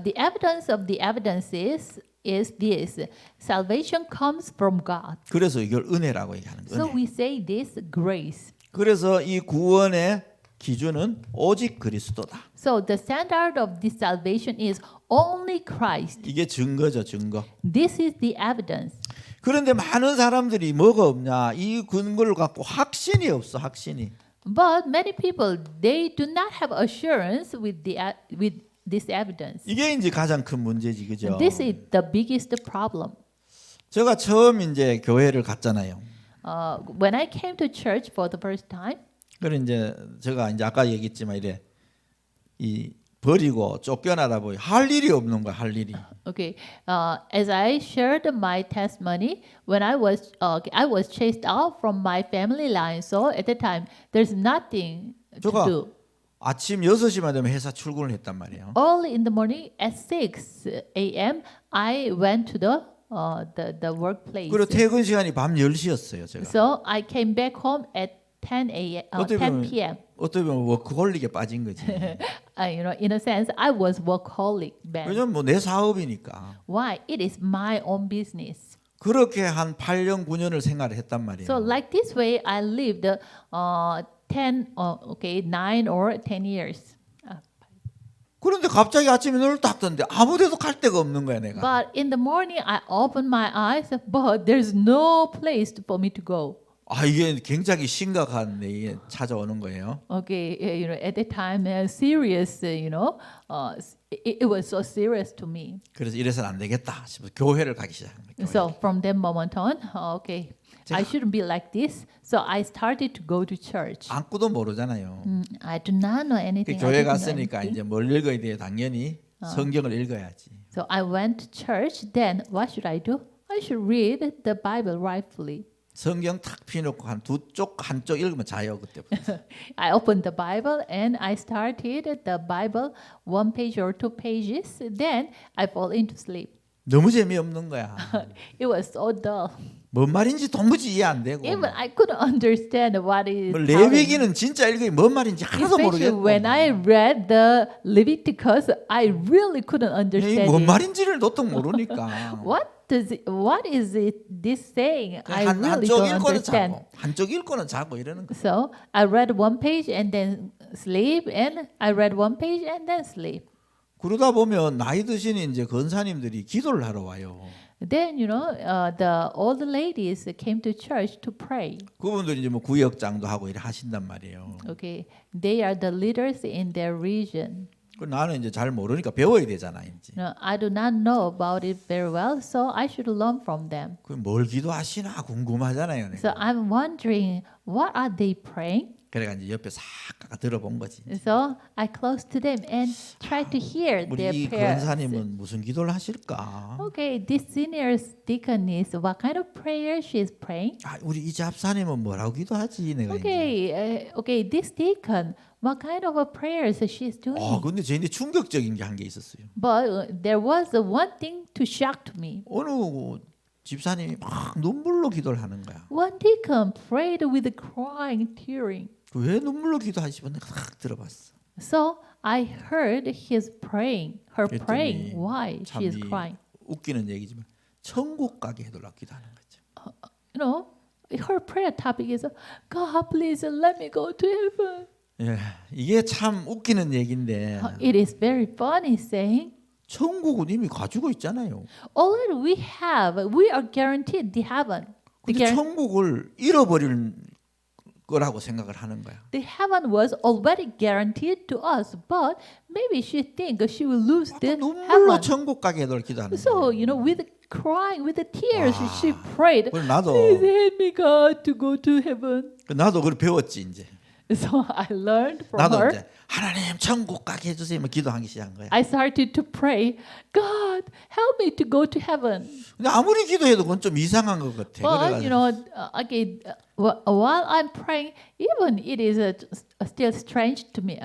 The evidence of the evidences is this: salvation comes from God. 그래서 이걸 은혜라고 얘기하는 So 거예요. we say this grace. 그래서 이 구원의 기준은 오직 그리스도다. So the standard of this salvation is only Christ. 이게 증거죠, 증거. This is the evidence. 그런데 많은 사람들이 뭐가 없냐? 이 근거를 갖고 확신이 없어, 확신이. But many people they do not have assurance with this evidence. 이게 이제 가장 큰 문제지, 그죠? This is the biggest problem. 제가 처음 이제 교회를 갔잖아요. When I came to church for the first time, 그래 이제 제가 이제 아까 얘기했지만 이래 이 버리고 쫓겨나다 보니 할 일이 없는 거야, 할 일이. Okay, as I shared my testimony, when I was chased out from my family line. So at the time, there's nothing to 저가 do. 아침 6시만 되면 회사 출근을 했단 말이에요. Early in the morning at 6 a.m., I went to the workplace. 그리고 퇴근 시간이 밤 10시였어요, 제가. So I came back home at 10 a.m. 어떻게 10 보면 p.m. 어떻게 보면 워크홀릭에 빠진 거지. In a sense, I was workaholic then. 왜냐면 뭐 내 사업이니까. Why? It is my own business. 그렇게 한 8년 9년을 생활을 했단 말이에요. So like this way, I lived 9 or 10 years. 그런데 갑자기 아침에 눈을 딱 떴는데 아무데도 갈 데가 없는 거야, 내가. But in the morning, I opened my eyes, but there's no place for me to go. 아, 이게 굉장히 심각한 일이 찾아오는 거예요. Okay, at that time, serious, it was so serious to me. 그래서 이래서는 안 되겠다 싶어서 교회를 가기 시작한 거예요. So from that moment on, okay, I shouldn't be like this. So I started to go to church. 안구도 모르잖아요. I do not know anything. I 교회 didn't know 갔으니까 anything. 이제 뭘 읽어야 돼? 당연히 성경을 읽어야지. So I went to church. Then what should I do? I should read the Bible rightfully. 성경 탁 피놓고 한 두 쪽 한쪽 읽으면 자요 그때부터. I opened the Bible and I started the Bible 1 page or 2 pages. Then I fall into sleep. 너무 재미없는 거야. It was so dull. 뭔 말인지 도무지 이해 안 되고. Even I couldn't understand what is. 뭐 telling. 레위기는 진짜 읽으니 뭔 말인지 하나도 Especially 모르겠고. when I read the Leviticus, I really couldn't 이 understand 뭔 it. 말인지를 도통 모르니까. What is it this saying? I really 한쪽 don't 읽고는 understand. 자고 한쪽 읽고는 자고 이러는 거. So I read 1 page and then sleep, and I read 1 page and then sleep. 그러다 보면 나이 드신 이제 권사님들이 기도를 하러 와요. Then the old ladies came to church to pray. 그분들이 이제 뭐 구역장도 하고 이래 하신단 말이에요. Okay, they are the leaders in their region. 그 나는 이제 잘 모르니까 배워야 되잖아 이제. I do not know about it very well, so I should learn from them. 그 뭘 기도하시나 궁금하잖아요. So 내가. I'm wondering, what are they praying? 그래가 이제 옆에 싹 들어본 거지. So I close to them and try to hear 우리 their 이 prayers. 권사님은 무슨 기도를 하실까? Okay, this senior deaconess, what kind of prayer she is praying? 아, 우리 이 잡사님은 뭐라고 기도하지? 내가 이제. Okay, this deacon, what kind of a prayers she is doing? 근데 저희는 충격적인 게 한 게 있었어요. But there was one thing to shock to me. 어느 집사님이 막 눈물로 기도를 하는 거야. One deacon prayed with crying, tearing. 왜 눈물로 기도하시면 내가 딱 들어봤어. So I heard his praying, her 그랬더니 praying. Why 참 she is 이 crying? 웃기는 얘기지만 천국 가게 해달라고 기도하는 거죠. Her prayer topic is, God, please let me go to heaven. 예, 이게 참 웃기는 얘기인데 It is very funny saying, 천국은 이미 가지고 있잖아요. already we are guaranteed the heaven. 근데 천국을 잃어버릴 거라고 생각을 하는 거야. The heaven was already guaranteed to us, but maybe she think she will lose the 눈물로 heaven. 천국 가게 해달라고 기도하는 So 거야. with crying, with the tears, 와. she prayed. 그래서 나도 Please help me, God, to go to heaven. 나도 그걸 배웠지 이제. So I learned from 나도 her. 이제 하나님 천국 가게 해주세요. 뭐 기도하기 시작한 거야. I started to pray, God, help me to go to heaven. 근데 아무리 기도해도 그건 좀 이상한 것 같아. But 그래가지고 while I'm praying, even it is still strange to me.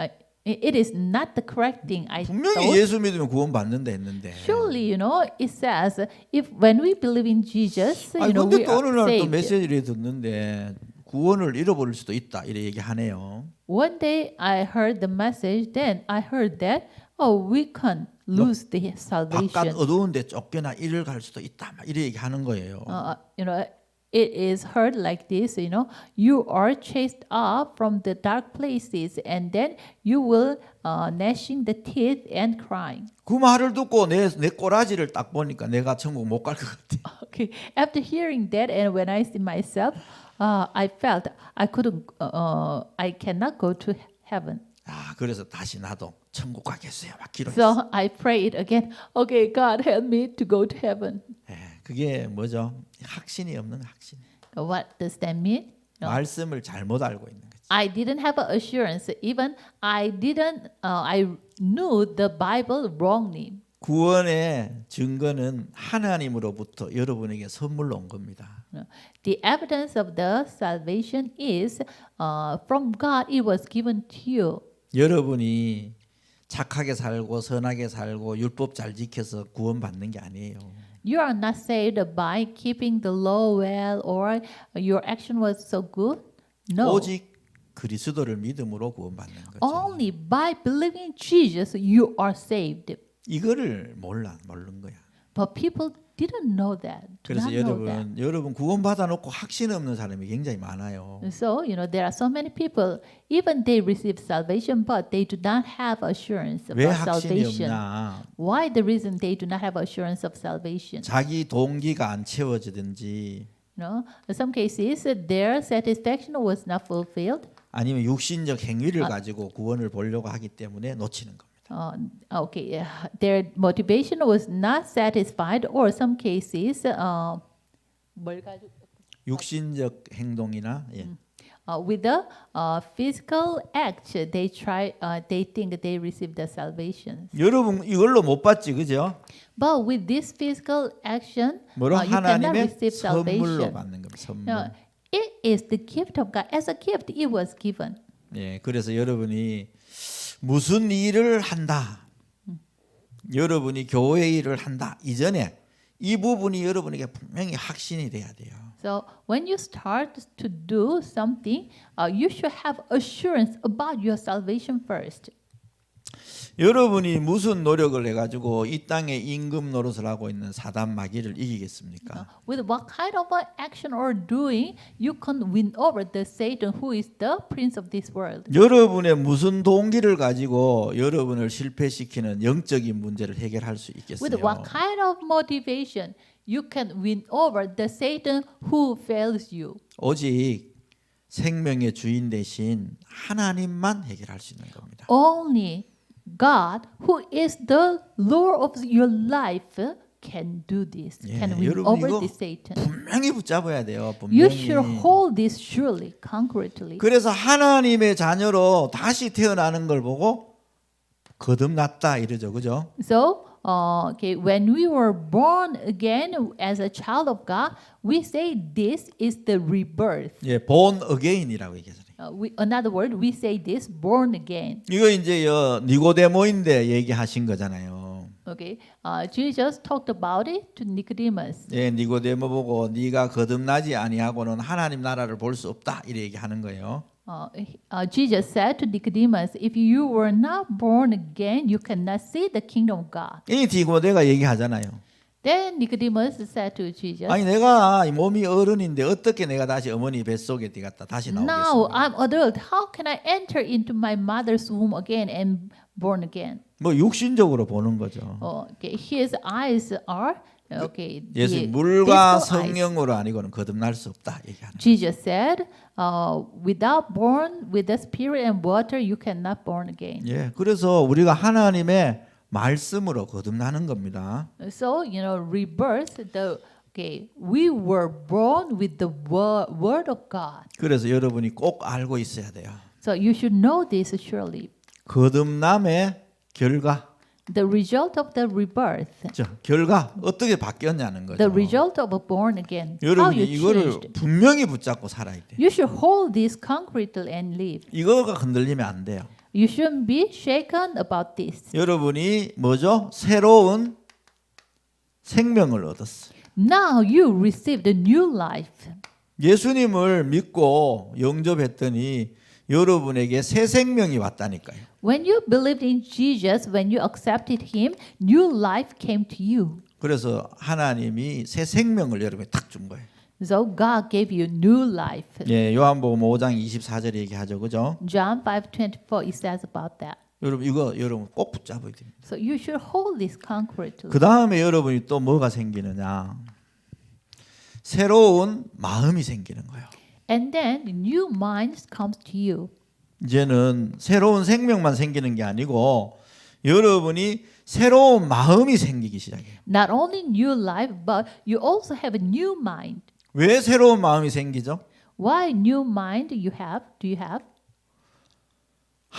It is not the correct thing. I 분명히 thought. 예수 믿으면 구원 받는다 했는데. Surely, it says if when we believe in Jesus, 아니 we 근데 또 어느 are 날 또 saved. 메시지를 듣는데 구원을 잃어버릴 수도 있다 이래 얘기하네요. One day I heard the message. Then I heard that we can lose the 바깥 salvation. 어두운데 쫓겨나 일을 갈 수도 있다. 막 이래 얘기하는 거예요. It is heard like this. You are chased up from the dark places, and then you will gnashing the teeth and crying. 그 말을 듣고 내 꼬라지를 딱 보니까 내가 천국 못 갈 것 같아. Okay. After hearing that, and when I see myself, I felt I cannot go to heaven. 아 그래서 다시 나도 천국 가겠어요. 막 기도했어. So I prayed again. Okay, God, help me to go to heaven. 그게 뭐죠? 확신이 없는 확신. What does that mean? 말씀을 잘못 알고 있는 거지. I didn't have an assurance. Even I didn't. I knew the Bible wrongly. 구원의 증거는 하나님으로부터 여러분에게 선물로 온 겁니다. The evidence of the salvation is from God. It was given to you. 여러분이 착하게 살고 선하게 살고 율법 잘 지켜서 구원받는 게 아니에요. You are not saved by keeping the law well or your action was so good. No. 오직 그리스도를 믿음으로 구원받는 거죠. Only by believing Jesus you are saved. 이거를 모르는 거야. But people didn't know that. Do 그래서 not know that. 여러분 구원받아 놓고 확신 없는 사람이 굉장히 많아요. So, there are so many people, even they receive salvation, but they do not have assurance 왜 about 확신이 salvation. 없냐? Why the reason they do not have assurance of salvation? 자기 동기가 안 채워지든지 In some cases, their satisfaction was not fulfilled. 아니면 육신적 행위를 가지고 구원을 보려고 하기 때문에 놓치는 겁니다. Their motivation was not satisfied, or some cases, 뭘 가지고 육신적 행동이나 with the physical act, they think they received the salvation. 여러분 이걸로 못 받지 그죠? But with this physical action, 뭐로 you cannot 하나님의 receive 선물로 salvation. 받는 겁니다. 선물. It is the gift of God. As a gift, it was given. 예, 그래서 여러분이 무슨 일을 한다. 여러분이 교회 일을 한다. 이전에 이 부분이 여러분에게 분명히 확신이 돼야 돼요. So when you start to do something, you should have assurance about your salvation first. 여러분이 무슨 노력을 해가지고 이 땅에 임금 노릇을 하고 있는 사단 마귀를 이기겠습니까? With what kind of action or doing, you can win over the Satan, who is the prince of this world. 여러분의 무슨 동기를 가지고 여러분을 실패시키는 영적인 문제를 해결할 수 있겠어요? With what kind of motivation, you can win over the Satan who fails you. 오직 생명의 주인 대신 하나님만 해결할 수 있는 겁니다. Only God, who is the Lord of your life, can do this. Can win 여러분 over 이거 the Satan. 분명히 붙잡아야 돼요. You 분명히. should hold this surely, concretely. 그래서 하나님의 자녀로 다시 태어나는 걸 보고 거듭났다 이러죠, 그죠? So, when we were born again as a child of God, we say this is the rebirth. 예, born again이라고 얘기해요. Another word, we say this born again. 이거 이제 니고데모인데 얘기하신 거잖아요. Okay, Jesus talked about it to Nicodemus. 예, 니고데모 보고 네가 거듭나지 아니하고는 하나님 나라를 볼 수 없다 이렇게 얘기하는 거예요. Jesus said to Nicodemus, if you were not born again, you cannot see the kingdom of God. 이 니고데가 얘기하잖아요. Then Nicodemus said to Jesus, 아니 내가 이 몸이 어른인데 어떻게 내가 다시 어머니 뱃속에 들어갔다 다시 now 나오겠습니까? I'm adult. How can I enter into my mother's womb again and born again? 뭐 육신적으로 보는 거죠. Okay, his eyes are 예수 the 물과 physical eyes. 성령으로 아니고는 거듭날 수 없다 얘기하는. Jesus said, without born with the spirit and water, you cannot born again. 예, 그래서 우리가 하나님의 말씀으로 거듭나는 겁니다. So rebirth. We were born with the word of God. 그래서 여러분이 꼭 알고 있어야 돼요. So you should know this surely. 거듭남의 결과, The result of the rebirth, 결과 어떻게 바뀌었냐는 거죠. the result of a born again. How 여러분이 you 이거를 changed. 분명히 붙잡고 살아야 돼. You should hold this concretely and live. 이거가 흔들리면 안 돼요. You shouldn't be shaken about this. 여러분이 뭐죠? 새로운 생명을 얻었어요. Now you received a new life. 예수님을 믿고 영접했더니 여러분에게 새 생명이 왔다니까요. When you believed in Jesus, when you accepted Him, new life came to you. 그래서 하나님이 새 생명을 여러분에 딱 준 거예요. So God gave you new life. 예, 요한복음 5장 24절에 얘기하죠, 그죠? John 5:24 it says about that. 여러분 이거 여러분 꼭 붙잡아야 됩니다. So you should hold this concretely. 그 다음에 여러분이 또 뭐가 생기느냐? 새로운 마음이 생기는 거예요. And then new minds comes to you. 이제는 새로운 생명만 생기는 게 아니고 여러분이 새로운 마음이 생기기 시작해요. Not only new life, but you also have a new mind. 왜 새로운 마음이 생기죠? Why new mind do you have?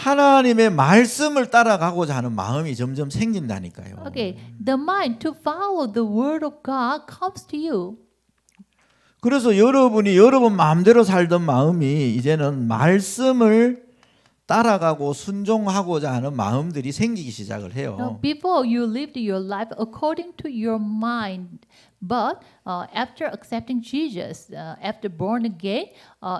하나님의 말씀을 따라가고자 하는 마음이 점점 생긴다니까요. Okay, the mind to follow the word of God comes to you. 그래서 여러분이 여러분 마음대로 살던 마음이 이제는 말씀을 따라가고 순종하고자 하는 마음들이 생기기 시작을 Now, 해요. before you lived your life according to your mind, but after accepting Jesus, after born again,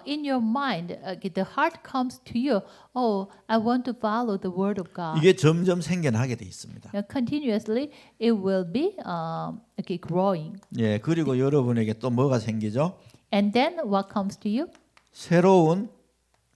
in your mind, the heart comes to you. Oh, I want to follow the word of God. 이게 점점 생겨나게 돼 있습니다. Continuously, it will be growing. 예, 그리고 여러분에게 또 뭐가 생기죠? And then what comes to you? 새로운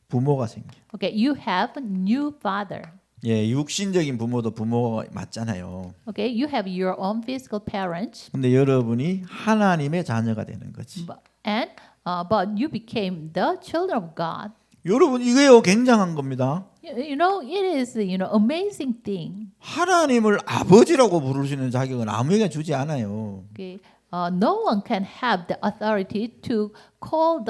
부모가 생겨. Okay, you have a new father. 예, 육신적인 부모도 부모 맞잖아요. Okay, you have your own physical parents, 근데 여러분이 하나님의 자녀가 되는 거지. but you became the children of God. 여러분 이게요 굉장한 겁니다. You know, it is amazing thing. 하나님을 아버지라고 부를 수 있는 자격은 아무에게 주지 않아요. Okay, no one can have the authority to call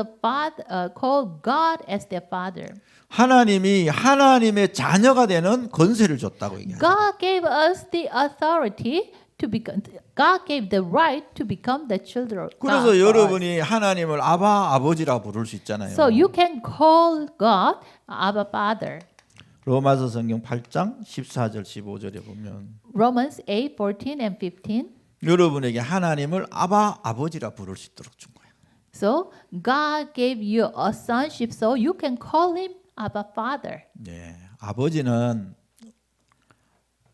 call God as their father. 하나님이 하나님의 자녀가 되는 권세를 줬다고 얘기해요. God gave us the authority to become. God gave the right to become the children of God. 그래서 for us. 여러분이 하나님을 아버지라 부를 수 있잖아요. So you can call God Abba Father. 로마서 성경 8장 14절 15절에 보면 Romans 8:14 and 15. 여러분에게 하나님을 아버지라 부를 수 있도록 준 거예요. So God gave you a sonship, so you can call him Abba Father. 네, 아버지는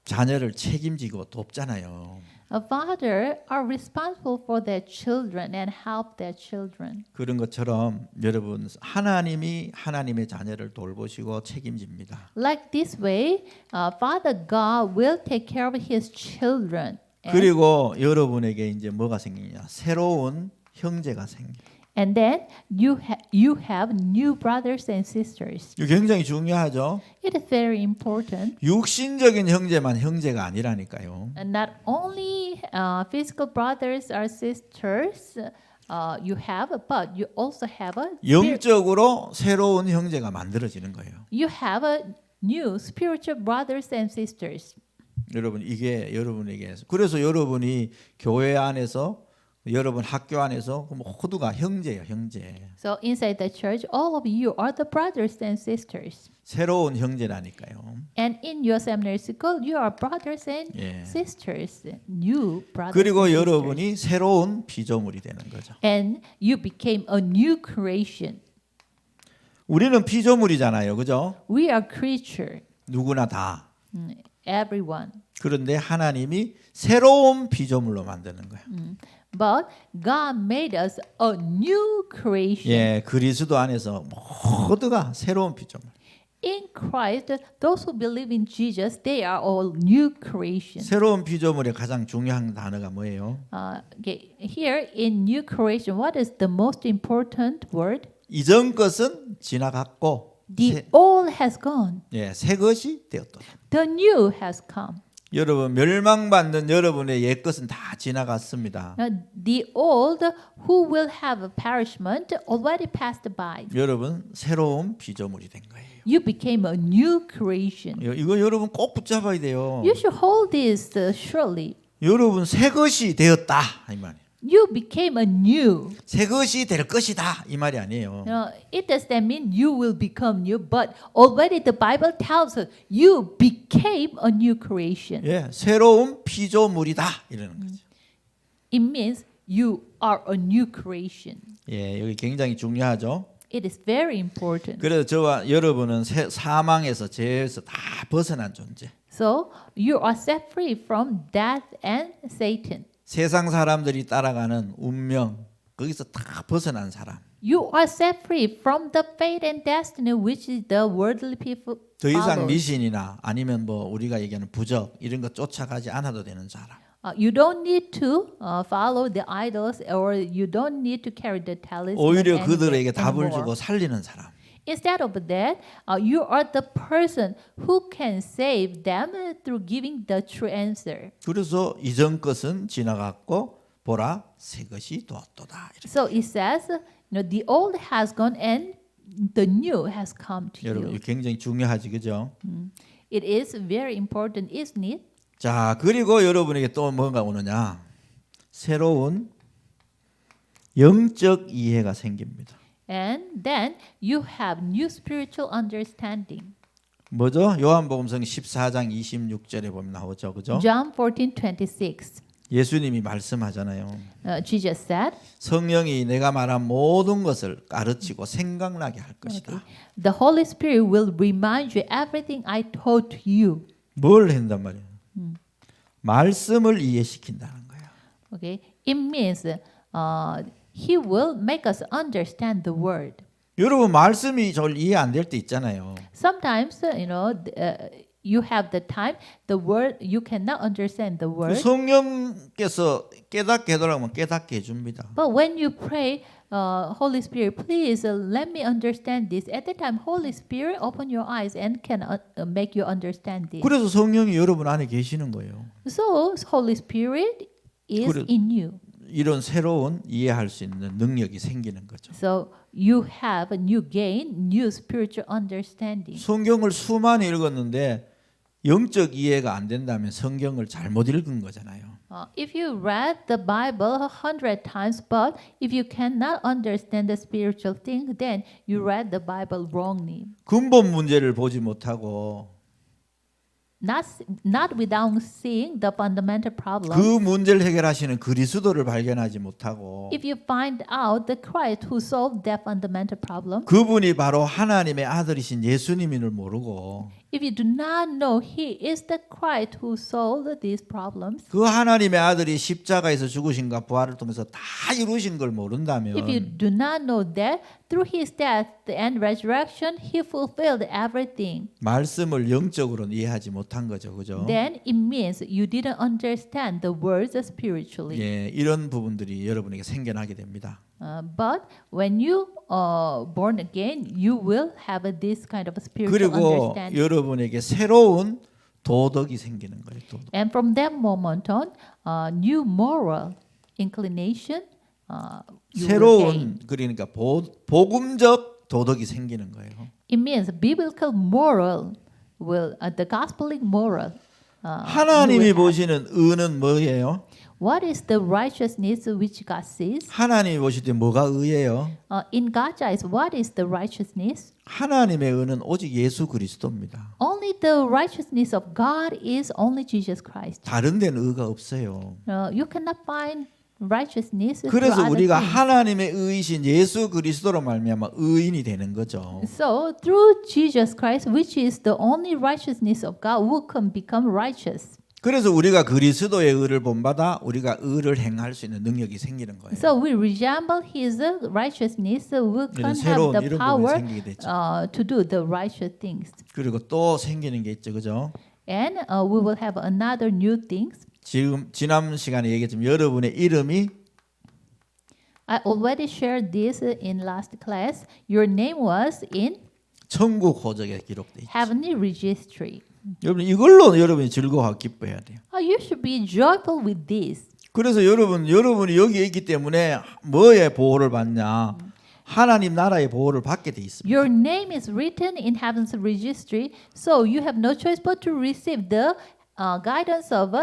자녀를 책임지고 돕잖아요. A father are responsible for their children and help their children. 그런 것처럼 여러분 하나님이 하나님의 자녀를 돌보시고 책임집니다. Like this way, Father God will take care of his children. 그리고 여러분에게 이제 뭐가 생기냐? 새로운 형제가 생겨. And then you have new brothers and sisters. 이거 굉장히 중요하죠. It is very important. 육신적인 형제만 형제가 아니라니까요. And not only physical brothers or sisters you have, but you also have a 영적으로 새로운 형제가 만들어지는 거예요. you have a new spiritual brothers and sisters. 여러분 이게 여러분에게 그래서 여러분이 교회 안에서 여러분 학교 안에서 모두가 형제예요, 형제. So inside the church, all of you are the brothers and sisters. 새로운 형제라니까요. And in your seminary school, you are brothers and 예. sisters, new brothers. 그리고 and sisters. 여러분이 새로운 피조물이 되는 거죠. And you became a new creation. 우리는 피조물이잖아요, 그죠? We are creature, 누구나 다. everyone. 그런데 하나님이 새로운 피조물로 만드는 거예요. But God made us a new creation. 예, 그리스도 안에서 모두가 새로운 피조물. In Christ, those who believe in Jesus, they are all new creation. 새로운 피조물의 가장 중요한 단어가 뭐예요? Okay, here in new creation, what is the most important word? 이전 것은 지나갔고 The old has gone. 예, 새 것이 되었도다. The new has come. 여러분 멸망받는 여러분의 옛 것은 다 지나갔습니다. Now, the old who will have a perishment already passed by. 여러분 새로운 피조물이 된 거예요. You became a new creation. 이거 여러분 꼭 붙잡아야 돼요. You should hold this surely. 여러분 새 것이 되었다 이 말이에요. You became a new. 새 것이 될 것이다 이 말이 아니에요. It does not mean you will become new, but already the Bible tells us you became a new creation. 예, 새로운 피조물이다 이러는 거죠. It means you are a new creation. 예, 여기 굉장히 중요하죠. It is very important. 그래서 저와 여러분은 사망에서 죄에서 다 벗어난 존재. So you are set free from death and Satan. 세상 사람들이 따라가는 운명 거기서 다 벗어난 사람. You are set free from the fate and destiny which is the worldly people 더 이상 follow. 미신이나 아니면 뭐 우리가 얘기하는 부적 이런 거 쫓아가지 않아도 되는 사람. You don't need to follow the idols, or you don't need to carry the talisman. 오히려 그들에게 답을 anymore. 주고 살리는 사람. Instead of that, you are the person who can save them through giving the true answer. 그래서 이전 것은 지나갔고 보라 새 것이 되었도다. So it says, the old has gone and the new has come to 여러분 you. 이거 굉장히 중요하지, 그죠? It is very important, isn't it? 자, 그리고 여러분에게 또 뭔가 오느냐? 새로운 영적 이해가 생깁니다. And then you have new spiritual understanding. 뭐죠? 요한복음성 14장 26절에 보면 나오죠, 그죠? John 14:26. 예수님이 말씀하잖아요. Jesus said, 성령이 내가 말한 모든 것을 가르치고 생각나게 할 것이다. "The Holy Spirit will remind you everything I taught you." 뭘 한단 말이에요? 말씀을 이해시킨다는 거예요. Okay, it means He will make us understand the word. 여러분 말씀이 잘 이해 안 될 때 있잖아요. Sometimes, you have the time, the word you cannot understand the 그 word. 성령께서 깨닫게 해달라면 깨닫게 해줍니다. But when you pray, Holy Spirit, please let me understand this. At the time, Holy Spirit, open your eyes and can make you understand this. 그래서 성령이 여러분 안에 계시는 거예요. So, Holy Spirit is 그래- in you. 이런 새로운 이해할 수 있는 능력이 생기는 거죠. So you have a new gain, new spiritual understanding. 성경을 수많이 읽었는데 영적 이해가 안 된다면 성경을 잘못 읽은 거잖아요. If you read the Bible 100 times, but if you cannot understand the spiritual thing, then you read the Bible wrongly. 근본 문제를 보지 못하고 Not without seeing the fundamental problem. 그 문제를 해결하시는 그리스도를 발견하지 못하고 If you find out the Christ who solved that fundamental problem, 그분이 바로 하나님의 아들이신 예수님인을 모르고 if you do not know He is the Christ who solved these problems, 그 하나님의 아들이 십자가에서 죽으신가 부활을 통해서 다 이루신 걸 모른다면 if you do not know that through His death and resurrection He fulfilled everything, 말씀을 영적으로는 이해하지 못한 거죠. 그죠? then it means you didn't understand the words spiritually. 예, 이런 부분들이 여러분에게 생겨나게 됩니다. But when you born again, you will have this kind of spiritual 그리고 understanding. 여러분에게 새로운 도덕이 생기는 거예요. 도덕. And from that moment on, new moral inclination you will gain. 새로운 그러니까 복음적 도덕이 생기는 거예요. It means biblical moral will the gospelic moral. you 하나님이 will have. 보시는 의는 뭐예요? What is the righteousness which God sees? 하나님이 보실 때 뭐가 의예요? In God's eyes, what is the righteousness? 하나님의 의는 오직 예수 그리스도입니다. Only the righteousness of God is only Jesus Christ. 다른 데는 의가 없어요. You cannot find righteousness through 그래서 other 우리가 things. 하나님의 의이신 예수 그리스도로 말미암아 의인이 되는 거죠. So through Jesus Christ, which is the only righteousness of God, we can become righteous. 그래서 우리가 그리스도의 의를 본받아 우리가 의를 행할 수 있는 능력이 생기는 거예요. So we resemble His righteousness. We 이런 can have 새로운 the 이런 부분이 power 생기게 됐죠. to do the righteous things. 그리고 또 생기는 게 있죠, 그죠? And we will have another new things. 지금 지난 시간에 얘기했지만 여러분의 이름이 I already shared this in last class. Your name was in 천국 호적에 기록돼 있죠. heavenly registry. 여러분 이걸로 여러분이 즐거워하고 기뻐해야 돼요. You should be joyful with this. 그래서 여러분이 여기에 있기 때문에 뭐의 보호를 받냐? 하나님 나라의 보호를 받게 돼 있습니다. Your name is written in heaven's registry, so you have no choice but to receive the guidance of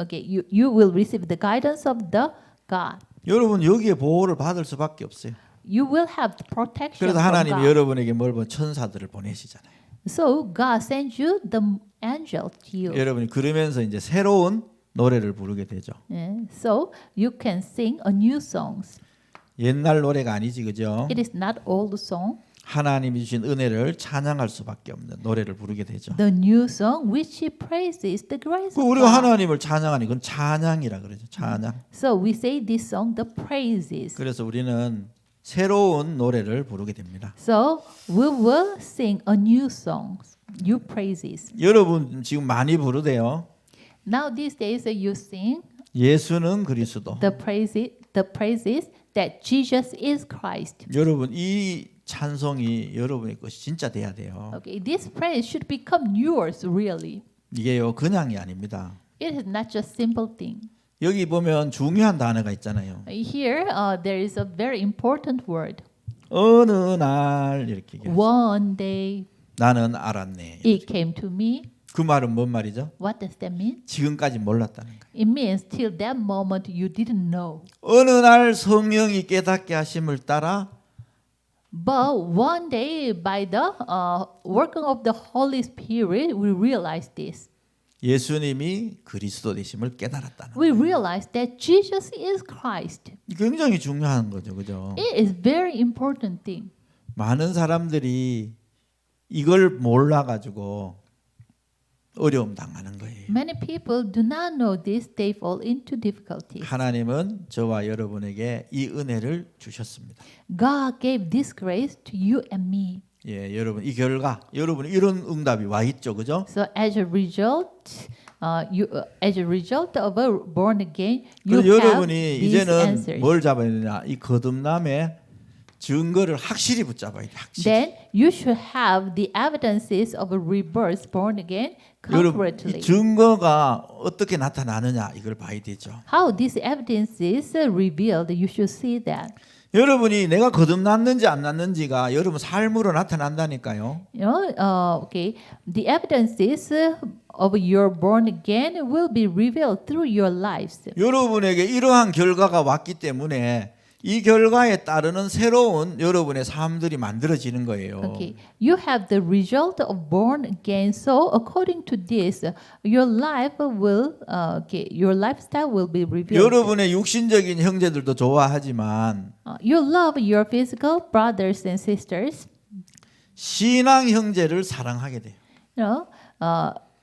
you will receive the guidance of the God. 여러분 여기에 보호를 받을 수밖에 없어요. You will have the protection 그래서 from 하나님이 God. 여러분에게 뭘 보면 천사들을 보내시잖아요. So God sends you the angel to you. 여러분이 그러면서 이제 새로운 노래를 부르게 되죠. So you can sing a new songs. 옛날 노래가 아니지, 그죠? It is not old song. 하나님이 주신 은혜를 찬양할 수밖에 없는 노래를 부르게 되죠. The new song which praises the grace 그 of 우리가 God. 하나님을 찬양하니 그건 찬양이라 그러죠. 찬양. So we say this song the praises. 그래서 우리는 새로운 노래를 부르게 됩니다. So we will sing a new song, new praises. 여러분 지금 많이 부르대요. Now these days you sing 예수는 그리스도. the praises that Jesus is Christ. 여러분 이 찬송이 여러분의 것이 진짜 돼야 돼요. Okay, this praise should become yours really. 이게요 그냥이 아닙니다. It is not just simple thing. 여기 보면 중요한 단어가 있잖아요. Here there is a very important word. 어느 날 이렇게 얘기해요. One day 나는 알았네. it came to me. 그 말은 뭔 말이죠? What does that mean? 지금까지 몰랐다는 거예요. It means till that moment you didn't know. 어느 날 성령이 깨닫게 하심을 따라 But one day, by the working of the Holy Spirit, we realized this. 예수님이 그리스도 되심을 깨달았다는 We realized that Jesus is Christ. 거예요. 굉장히 중요한 거죠. 그죠? It is very important thing. 많은 사람들이 이걸 몰라 가지고 어려움 당하는 거예요. Many people do not know this. They fall into difficulties. 하나님은 저와 여러분에게 이 은혜를 주셨습니다. God gave this grace to you and me. 예, 여러분 이 결과 여러분 이런 응답이 와 있죠. 그죠? So as a result, as a result of a born again, you 그래서 have 여러분이 these 이제는 answers. 뭘 잡아야 되냐? 이 거듭남의 증거를 확실히 붙잡아야 돼. 확실히. Then you should have the evidences of a rebirth, born again, 여러분 concretely. 이 증거가 어떻게 나타나느냐 이걸 봐야 되죠. How these evidences are revealed, you should see that. 여러분이 내가 거듭났는지 안 났는지가 여러분 삶으로 나타난다니까요. Okay, the evidences of your born again will be revealed through your lives. 여러분에게 이러한 결과가 왔기 때문에 이 결과에 따르는 새로운 여러분의 삶들이 만들어지는 거예요. Okay, you have the result of born again. So according to this, your life will, your lifestyle will be revealed. 여러분의 육신적인 형제들도 좋아하지만 You love your physical brothers and sisters. 신앙 형제를 사랑하게 돼요.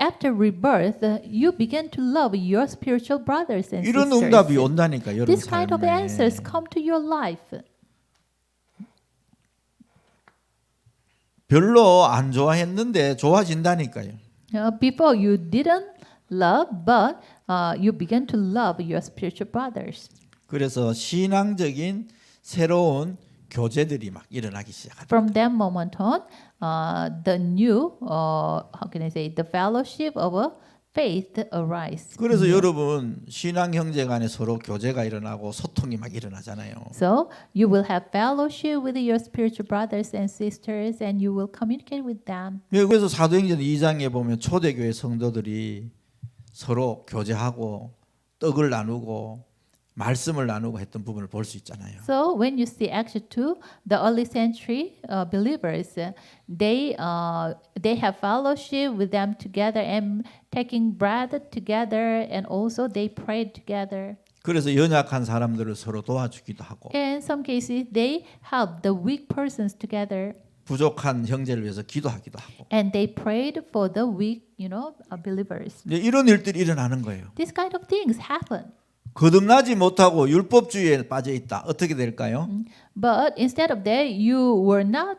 After rebirth, you begin to love your spiritual brothers and 이런 sisters. 응답이 온다니까 여러분 This kind of 삶에. answers come to your life. 별로 안 좋아했는데 좋아진다니까요. Before you didn't love, but you begin to love your spiritual brothers. 그래서 신앙적인 새로운 교제들이 막 일어나기 시작합니다. From that moment on, the new, how can I say, the fellowship of a faith arise. 그래서 여러분 신앙 형제 간에 서로 교제가 일어나고 소통이 막 일어나잖아요. So you will have fellowship with your spiritual brothers and sisters, and you will communicate with them. 그래서 사도행전 2장에 보면 초대교회 성도들이 서로 교제하고 떡을 나누고 말씀을 나누고 했던 부분을 볼 수 있잖아요. So when you see Acts 2, the early century believers, they have fellowship with them together and taking bread together, and also they prayed together. 그래서 연약한 사람들을 서로 도와주기도 하고 In some cases, they help the weak persons together, 부족한 형제를 위해서 기도하기도 하고 and they prayed for the weak, believers. 이제 이런 일들이 일어나는 거예요. These kind of things happen. 거듭나지 못하고 율법주의에 빠져 있다. 어떻게 될까요? But instead of that, you were not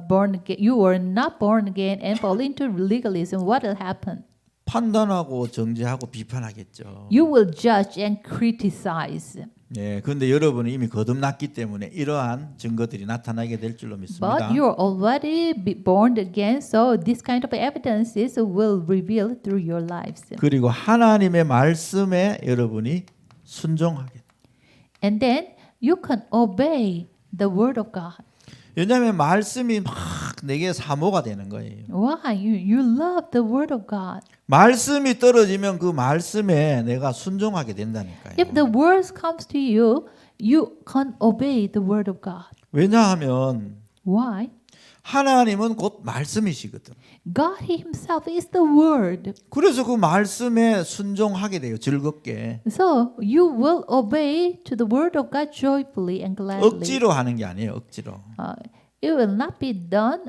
born again. You were not born again and fall into legalism. What will happen? 판단하고 정죄하고 비판하겠죠. You will judge and criticize. 네, 그런데 여러분은 이미 거듭났기 때문에 이러한 증거들이 나타나게 될 줄로 믿습니다. But you are already born again, so this kind of evidences will reveal through your lives. 그리고 하나님의 말씀에 여러분이 순종하게. And then you can obey the word of God. 왜냐하면 말씀이 막 내게 사모가 되는 거예요. Why? You love the word of God. 말씀이 떨어지면 그 말씀에 내가 순종하게 된다니까요. If the word comes to you, you can obey the word of God. 왜냐하면 Why? 하나님은 곧 말씀이시거든. God Himself is the word. 그래서 그 말씀에 순종하게 돼요. 즐겁게. So you will obey to the word of God joyfully and gladly. 억지로 하는 게 아니에요. 억지로. It will not be done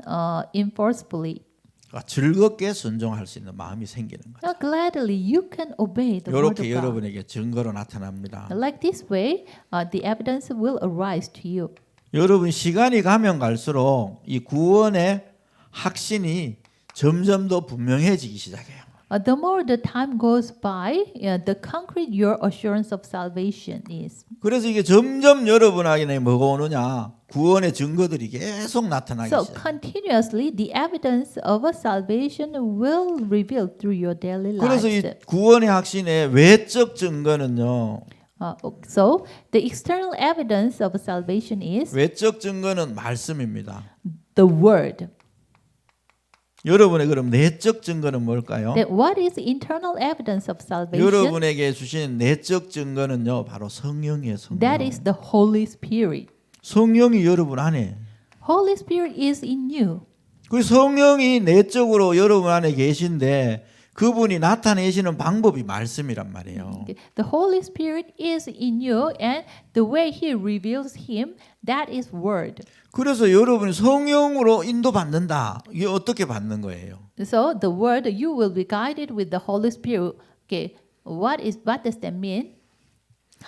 enforcefully. 그러니까 즐겁게 순종할 수 있는 마음이 생기는 거죠. Now, gladly you can obey the word of 이렇게 God. 여러분에게 증거로 나타납니다. Like this way, the evidence will arise to you. 여러분 시간이 가면 갈수록 이 구원의 확신이 점점 더 분명해지기 시작해요. The more the time goes by, the concrete your assurance of salvation is. 그래서 이게 점점 여러분에게 뭐가 오느냐? 구원의 증거들이 계속 나타나기 So 시작해요. continuously, the evidence of a salvation will reveal through your daily 그래서 lives. 이 구원의 확신의 외적 증거는요. So the external evidence of salvation is 외적 증거는 말씀입니다. the word. 여러분의 그럼 내적 증거는 뭘까요? That what is internal evidence of salvation? 여러분에게 주신 내적 증거는요, 바로 성령이에요. 성령. That is the Holy Spirit. 성령이 여러분 안에. Holy Spirit is in you. 그 성령이 내적으로 여러분 안에 계신데 그분이 나타내시는 방법이 말씀이란 말이에요. The Holy Spirit is in you, and the way He reveals Him, that is word. 그래서 여러분이 성령으로 인도받는다. 이게 어떻게 받는 거예요? So the word, you will be guided with the Holy Spirit. Okay, what does that mean?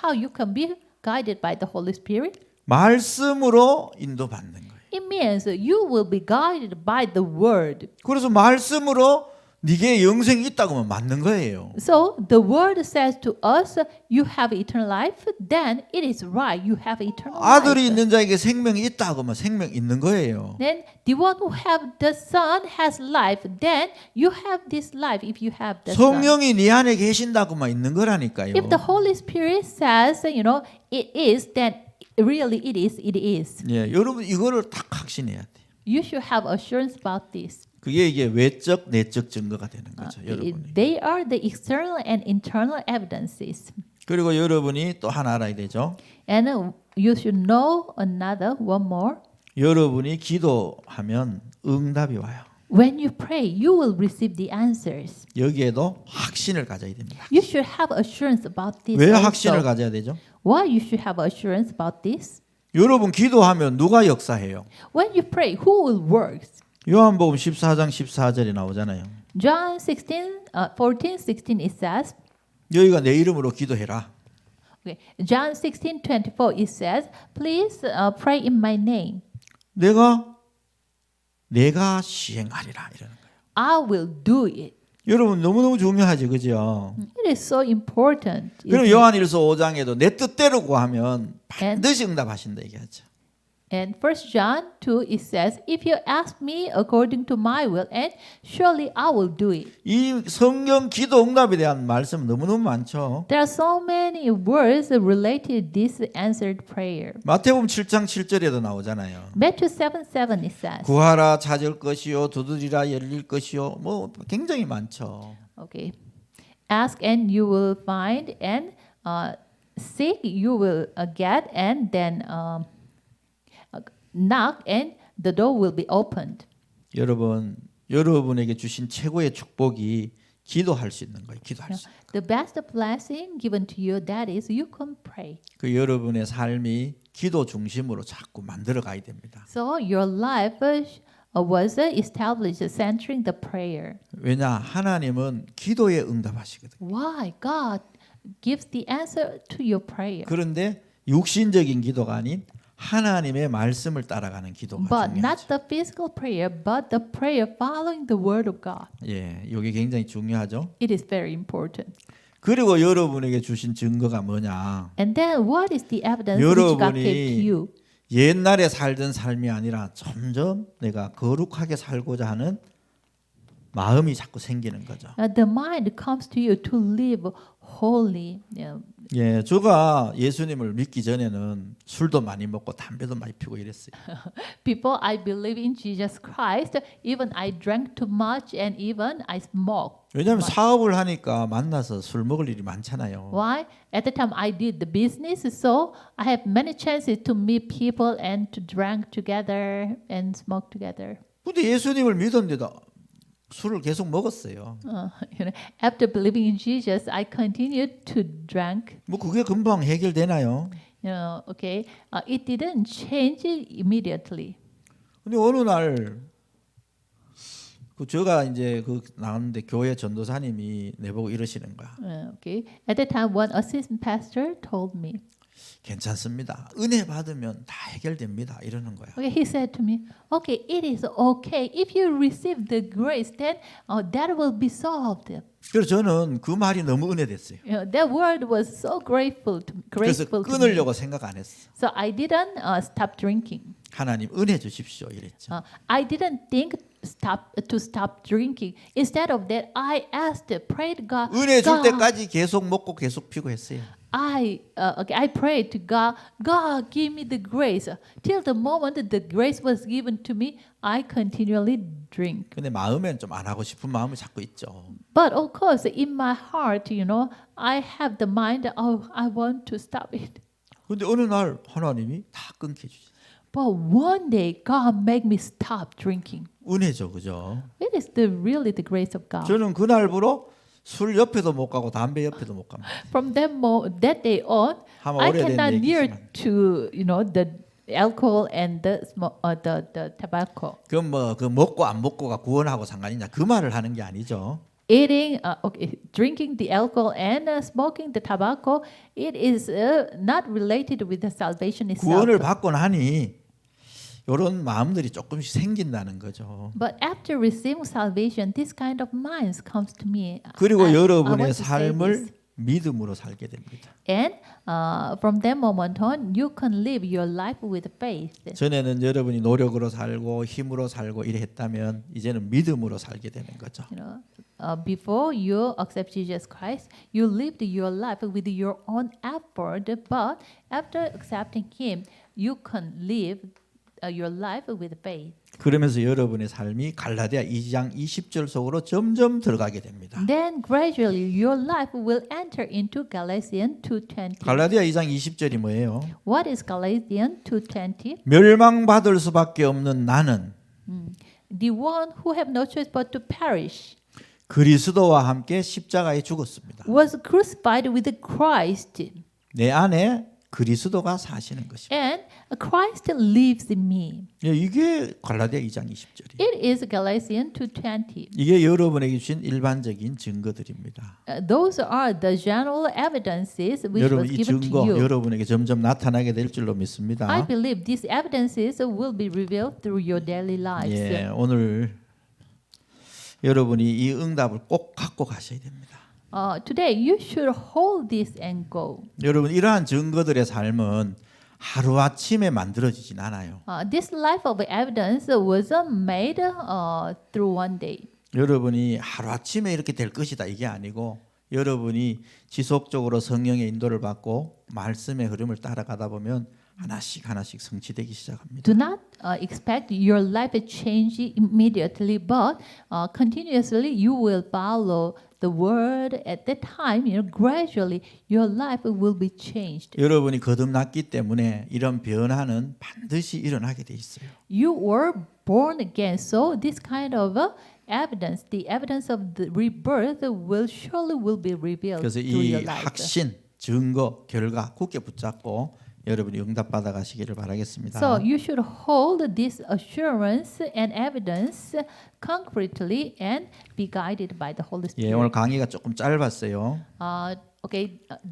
How you can be guided by the Holy Spirit? 말씀으로 인도받는 거예요. It means you will be guided by the word. 그래서 말씀으로 네게 영생이 있다고 하면 맞는 거예요. So the word says to us, you have eternal life. Then it is right. You have eternal 아들이 life. 있는 자에게 생명이 있다고 하면 생명 있는 거예요. Then the one who have the Son has life. Then you have this life if you have the Son. 성령이 네 안에 계신다고만 있는 거라니까요. If the Holy Spirit says, it is, then really it is. It is. 예, 여러분 이거를 딱 확신해야 돼요. You should have assurance about this. 그게 이게 외적 내적 증거가 되는 거죠, 여러분이. They are the external and internal evidences. 그리고 여러분이 또 하나 알아야 되죠. And you should know another, one more. 여러분이 기도하면 응답이 와요. When you pray, you will receive the answers. 여기에도 확신을 가져야 됩니다. You should have assurance about this. 왜 also. 확신을 가져야 되죠? Why you should have assurance about this? 여러분 기도하면 누가 역사해요? When you pray, who will work? 요한복음 14장 14절에 나오잖아요. John 14, 16 it says, 너희가 내 이름으로 기도해라. okay, John 16:24 it says, please pray in my name. 내가 시행하리라 이러는 거예요. I will do it. 여러분 너무너무 중요하죠, 그죠? It is so important. 그럼 요한일서 5장에도 내 뜻대로 구하면 And- 반드시 응답하신다 얘기하죠. And 1 John 2 it says, if you ask me according to my will, and surely I will do it. 이 성경 기도 응답에 대한 말씀 너무너무 많죠. There are so many words related to this answered prayer. 마태복음 7장 7절에도 나오잖아요. Matthew 7:7 it says, 구하라 찾을 것이요 두드리라 열릴 것이요 뭐 굉장히 많죠. okay, ask and you will find, and seek you will get, and then knock and the door will be opened. 여러분에게 주신 최고의 축복이 기도할 수 있는 거예요. 기도할 수. The best blessing given to you, that is you can pray. 그 여러분의 삶이 기도 중심으로 자꾸 만들어 가야 됩니다. So your life was established centering the prayer. 왜냐? 하나님은 기도에 응답하시거든요. Why? God gives the answer to your prayer. 그런데 육신적인 기도가 아닌 하나님의 말씀을 따라가는 기도가 But not 중요하죠. the physical prayer, but the prayer following the word of God. 예, 이게 굉장히 중요하죠. It is very important. 그리고 여러분에게 주신 증거가 뭐냐? And then what is the evidence which God gave to you? 옛날에 살던 삶이 아니라 점점 내가 거룩하게 살고자 하는 마음이 자꾸 생기는 거죠. The mind comes to you to live holy. 예, 제가 예수님을 믿기 전에는 술도 많이 먹고 담배도 많이 피고 이랬어요. Before I believe in Jesus Christ, even I drank too much and even I smoked. 왜냐하면 사업을 하니까 만나서 술 먹을 일이 많잖아요. Why? At the time I did the business, so I have many chances to meet people and to drink together and smoke together. 근데 예수님을 믿었는데도 술을 계속 먹었어요. After believing in Jesus, I continued to drink. 뭐 그게 금방 해결되나요? Okay, it didn't change immediately. 근데 어느 날 그 제가 이제 그 나왔는데 교회 전도사님이 내보고 이러시는 거야. Okay, at the time, one assistant pastor told me, 괜찮습니다. 은혜 받으면 다 해결됩니다. 이러는 거야. okay, he said to me, okay, it is okay. If you receive the grace, then that will be solved. 그래서 저는 그 말이 너무 은혜됐어요. That word was so grateful to 그래서 me. 끊으려고 생각 안 했어. So I didn't stop drinking. 하나님 은혜 주십시오 이랬죠. I didn't think to stop drinking. Instead of that, I asked, prayed God. 은혜 줄 God, 때까지 계속 먹고 계속 피고 했어요. I prayed to God, God give me the grace. Till the moment that the grace was given to me, I continually drink. 근데 마음엔 좀 안 하고 싶은 마음이 자꾸 있죠. But of course, in my heart, I have the mind, oh, I want to stop it. 근데 어느 날 하나님이 다 끊게 주시. But one day, God made me stop drinking. 은혜죠, 그죠? It is really the grace of God. 저는 그날부로 술 옆에도 못 가고 담배 옆에도 못 갑니다. From that day on, 아마 I 오래된 cannot near 얘기지만. to the alcohol and the tobacco. 그럼 뭐 그 먹고 안 먹고가 구원하고 상관이냐 그 말을 하는 게 아니죠. Eating, drinking the alcohol and smoking the tobacco, it is not related with the salvation itself. 구원을 받고 나니 이런 마음들이 조금씩 생긴다는 거죠. But after receiving salvation, this kind of minds comes to me. 그리고 I want 여러분의 to say 삶을 this. 믿음으로 살게 됩니다. And from that moment on, you can live your life with faith. 전에는 여러분이 노력으로 살고 힘으로 살고 이래 했다면 이제는 믿음으로 살게 되는 거죠. Before you accept Jesus Christ, you lived your life with your own effort. But after accepting Him, you can live your life with faith. 그러면서 여러분의 삶이 갈라디아 2장 20절 속으로 점점 들어가게 됩니다. Then gradually your life will enter into Galatians 2:20. 갈라디아 2장 20절이 뭐예요? What is Galatians 2:20? 멸망받을 수밖에 없는 나는 The one who have no choice but to perish 그리스도와 함께 십자가에 죽었습니다. was crucified with Christ, 내 안에 그리스도가 사시는 것입니다. and Christ lives in me. 이게 갈라디아 2장 20절이에요. It is Galatians 2:20. 이게 여러분에게 주신 일반적인 증거들입니다. Those are the general evidences which 여러분 was 이 given 증거 to you. 여러분에게 점점 나타나게 될 줄로 믿습니다. I believe these evidences will be revealed through your daily lives. 예, 오늘 여러분이 이 응답을 꼭 갖고 가셔야 됩니다. Today you should hold this and go. 여러분 이러한 증거들의 삶은 하루아침에 만들어지진 않아요. This life of evidence was made through one day. 여러분이 하루아침에 이렇게 될 것이다 이게 아니고 여러분이 지속적으로 성령의 인도를 받고 말씀의 흐름을 따라가다 보면 하나씩 하나씩 성취되기 시작합니다. Do not expect your life to change immediately, but continuously you will follow the word at that time. Gradually your life will be changed. 여러분이 거듭났기 때문에 이런 변화는 반드시 일어나게 돼 있어요. You were born again, so this kind of evidence, the evidence of the rebirth, will be revealed 그래서 through 이 your life. 확신, 증거, 결과 굳게 붙잡고 여러분이 응답받아 가시기를 바라겠습니다. So you should hold this assurance and evidence concretely and be guided by the Holy 예, Spirit. 오늘 강의가 조금 짧았어요.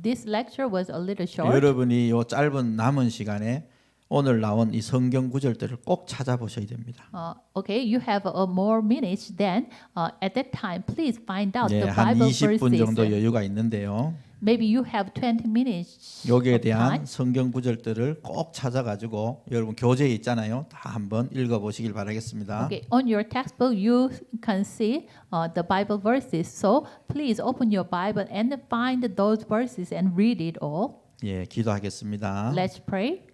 This lecture was a little short. 여러분이 이 짧은 남은 시간에 오늘 나온 이 성경 구절들을 꼭 찾아보셔야 됩니다. You have more minutes. Then at that time, please find out 예, the 한 Bible 20분 정도 verses. 여유가 있는데요. Maybe you have 20 minutes. 여기에 of time. 대한 성경 구절들을 꼭 찾아가지고 여러분 교재에 있잖아요. 다 한번 읽어보시길 바라겠습니다. Okay, on your textbook you can see the Bible verses. So please open your Bible and find those verses and read it all. 예, 기도하겠습니다. Let's pray.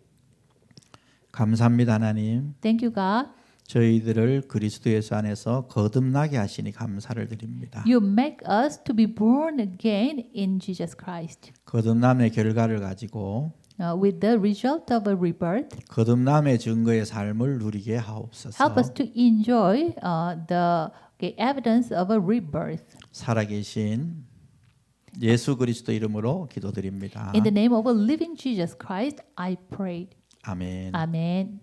감사합니다, 하나님. Thank you, God. 저희들을 그리스도 예수 안에서 거듭나게 하시니 감사를 드립니다. You make us to be born again in Jesus Christ. 거듭남의 결과를 가지고 With the result of a rebirth, 거듭남의 증거의 삶을 누리게 하옵소서. help us to enjoy the evidence of a rebirth. 살아계신 예수 그리스도 이름으로 기도드립니다. In the name of a living Jesus Christ, I pray. 아멘. Amen.